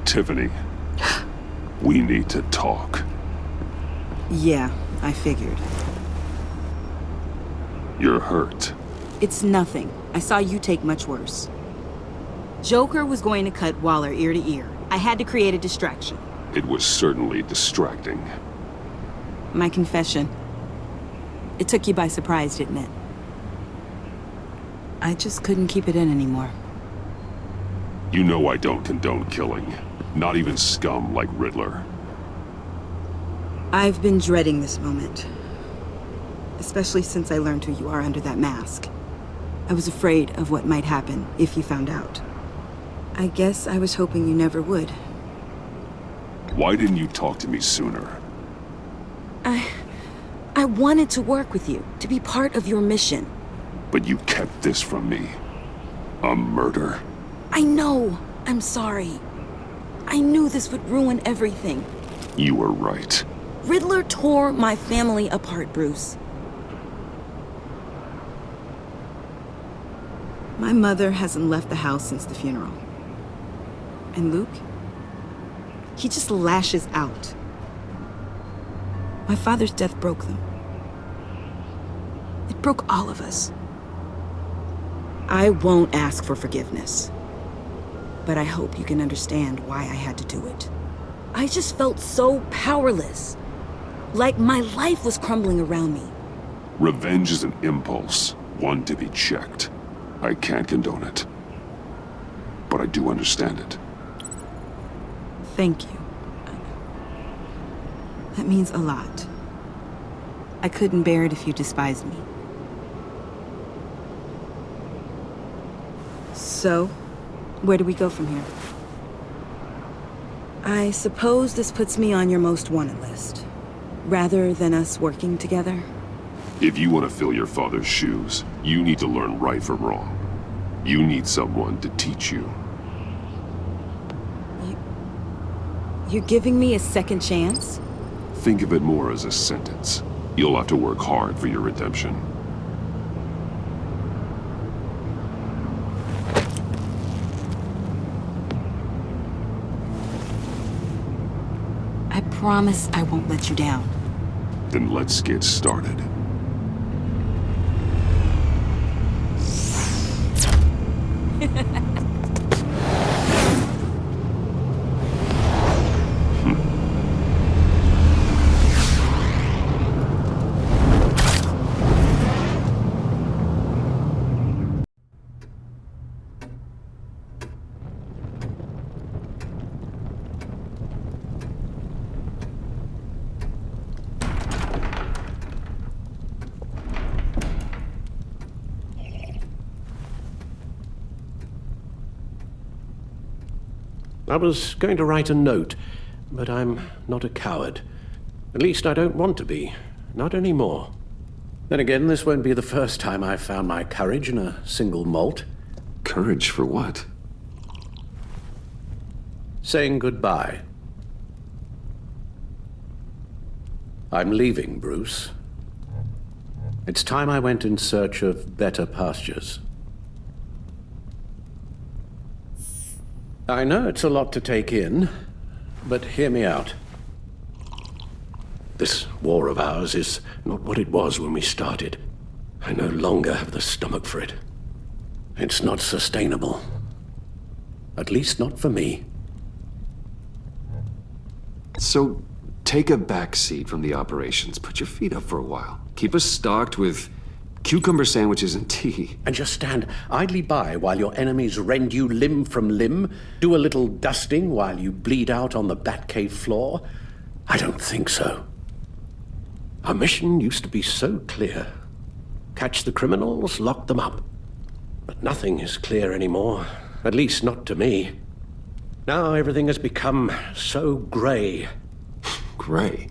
Tiffany, we need to talk. Yeah, I figured. You're hurt. It's nothing. I saw you take much worse. Joker was going to cut Waller ear to ear. I had to create a distraction. It was certainly distracting. My confession. It took you by surprise, didn't it? I just couldn't keep it in anymore. You know I don't condone killing. Not even scum like Riddler. I've been dreading this moment. Especially since I learned who you are under that mask. I was afraid of what might happen if you found out. I guess I was hoping you never would. Why didn't you talk to me sooner? I wanted to work with you, to be part of your mission. But you kept this from me. A murder. I know. I'm sorry. I knew this would ruin everything. You were right. Riddler tore my family apart, Bruce. My mother hasn't left the house since the funeral. And Luke? He just lashes out. My father's death broke them. It broke all of us. I won't ask for forgiveness. But I hope you can understand why I had to do it. I just felt so powerless. Like my life was crumbling around me. Revenge is an impulse, one to be checked. I can't condone it. But I do understand it. Thank you. That means a lot. I couldn't bear it if you despised me. So, where do we go from here? I suppose this puts me on your most wanted list, rather than us working together. If you want to fill your father's shoes, you need to learn right from wrong. You need someone to teach you. You're giving me a second chance? Think of it more as a sentence. You'll have to work hard for your redemption. I promise I won't let you down. Then let's get started. I was going to write a note, but I'm not a coward. At least I don't want to be. Not anymore. Then again, this won't be the first time I've found my courage in a single malt. Courage for what? Saying goodbye. I'm leaving, Bruce. It's time I went in search of better pastures. I know it's a lot to take in, but hear me out. This war of ours is not what it was when we started. I no longer have the stomach for it. It's not sustainable. At least not for me. So, take a back seat from the operations. Put your feet up for a while. Keep us stocked with cucumber sandwiches and tea. And just stand idly by while your enemies rend you limb from limb? Do a little dusting while you bleed out on the Batcave floor? I don't think so. Our mission used to be so clear. Catch the criminals, lock them up. But nothing is clear anymore. At least not to me. Now everything has become so gray. Gray?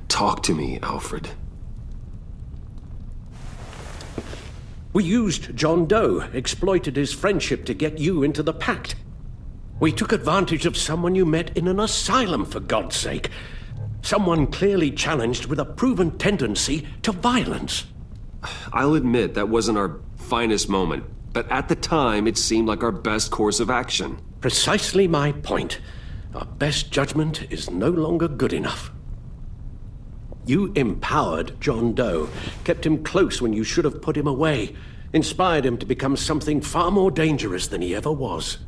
Talk to me, Alfred. We used John Doe, exploited his friendship to get you into the pact. We took advantage of someone you met in an asylum, for God's sake. Someone clearly challenged with a proven tendency to violence. I'll admit that wasn't our finest moment, but at the time it seemed like our best course of action. Precisely my point. Our best judgment is no longer good enough. You empowered John Doe, kept him close when you should have put him away, inspired him to become something far more dangerous than he ever was.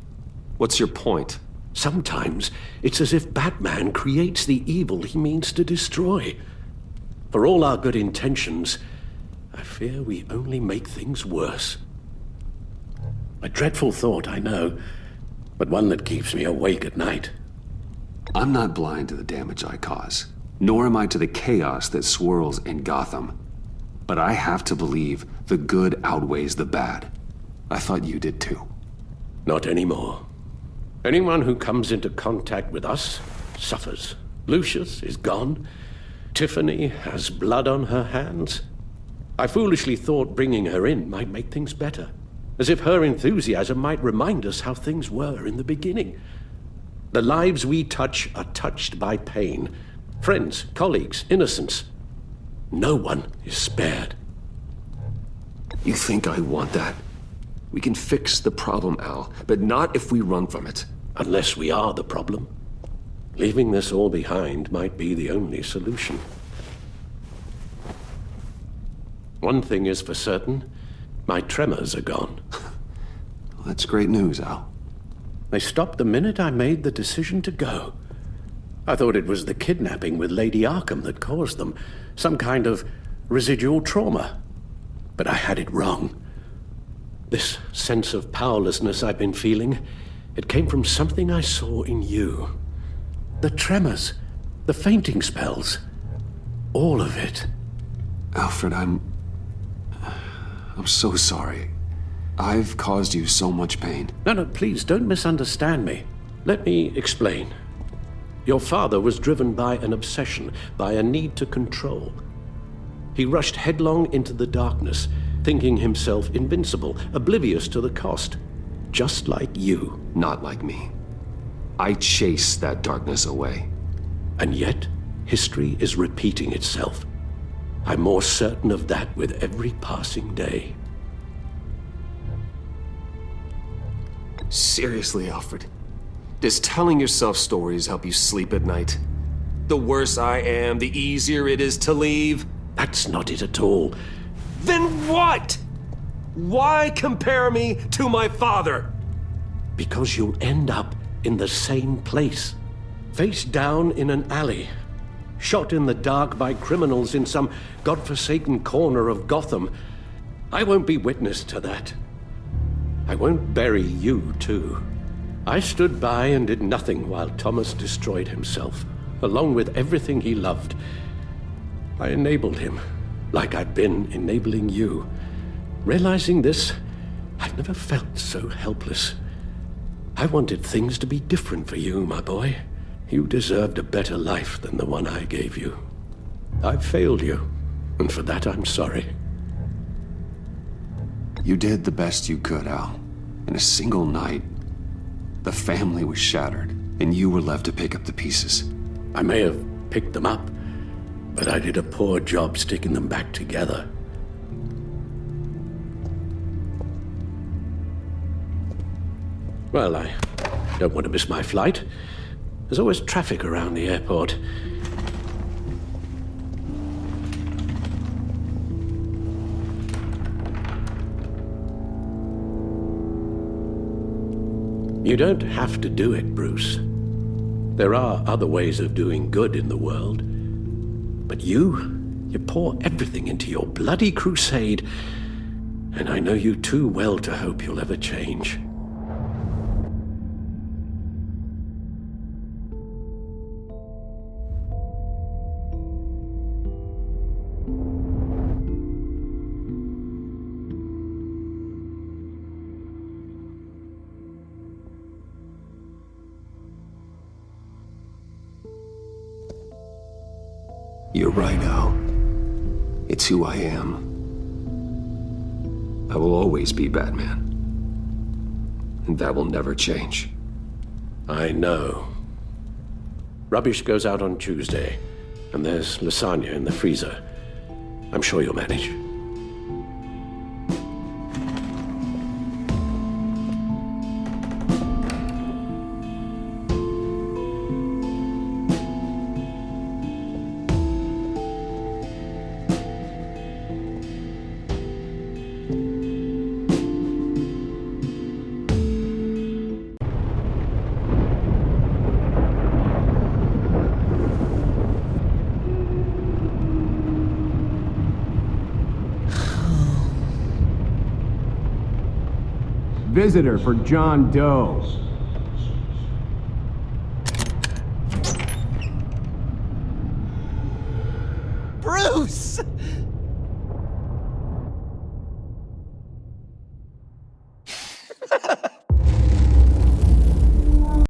What's your point? Sometimes it's as if Batman creates the evil he means to destroy. For all our good intentions, I fear we only make things worse. A dreadful thought, I know, but one that keeps me awake at night. I'm not blind to the damage I cause. nor am I to the chaos that swirls in Gotham. But I have to believe the good outweighs the bad. I thought you did too. Not anymore. Anyone who comes into contact with us suffers. Lucius is gone. Tiffany has blood on her hands. I foolishly thought bringing her in might make things better, as if her enthusiasm might remind us how things were in the beginning. The lives we touch are touched by pain. Friends, colleagues, innocents. No one is spared. You think I want that? We can fix the problem, Al, but not if we run from it. Unless we are the problem. Leaving this all behind might be the only solution. One thing is for certain, my tremors are gone. That's great news, Al. They stopped the minute I made the decision to go. I thought it was the kidnapping with Lady Arkham that caused them, some kind of residual trauma. But I had it wrong. This sense of powerlessness I've been feeling, it came from something I saw in you. The tremors, the fainting spells, all of it. Alfred, I'm so sorry. I've caused you so much pain. No, please don't misunderstand me. Let me explain. Your father was driven by an obsession, by a need to control. He rushed headlong into the darkness, thinking himself invincible, oblivious to the cost. Just like you. Not like me. I chased that darkness away. And yet, history is repeating itself. I'm more certain of that with every passing day. Seriously, Alfred. Does telling yourself stories help you sleep at night? The worse I am, the easier it is to leave? That's not it at all. Then what? Why compare me to my father? Because you'll end up in the same place. Face down in an alley. Shot in the dark by criminals in some godforsaken corner of Gotham. I won't be witness to that. I won't bury you, too. I stood by and did nothing while Thomas destroyed himself, along with everything he loved. I enabled him, like I'd been enabling you. Realizing this, I've never felt so helpless. I wanted things to be different for you, my boy. You deserved a better life than the one I gave you. I failed you, and for that I'm sorry. You did the best you could, Al. In a single night, the family was shattered, and you were left to pick up the pieces. I may have picked them up, but I did a poor job sticking them back together. Well, I don't want to miss my flight. There's always traffic around the airport. You don't have to do it, Bruce. There are other ways of doing good in the world. But you pour everything into your bloody crusade, and I know you too well to hope you'll ever change. You're right, Al. It's who I am. I will always be Batman. And that will never change. I know. Rubbish goes out on Tuesday, and there's lasagna in the freezer. I'm sure you'll manage. Visitor for John Doe. Bruce!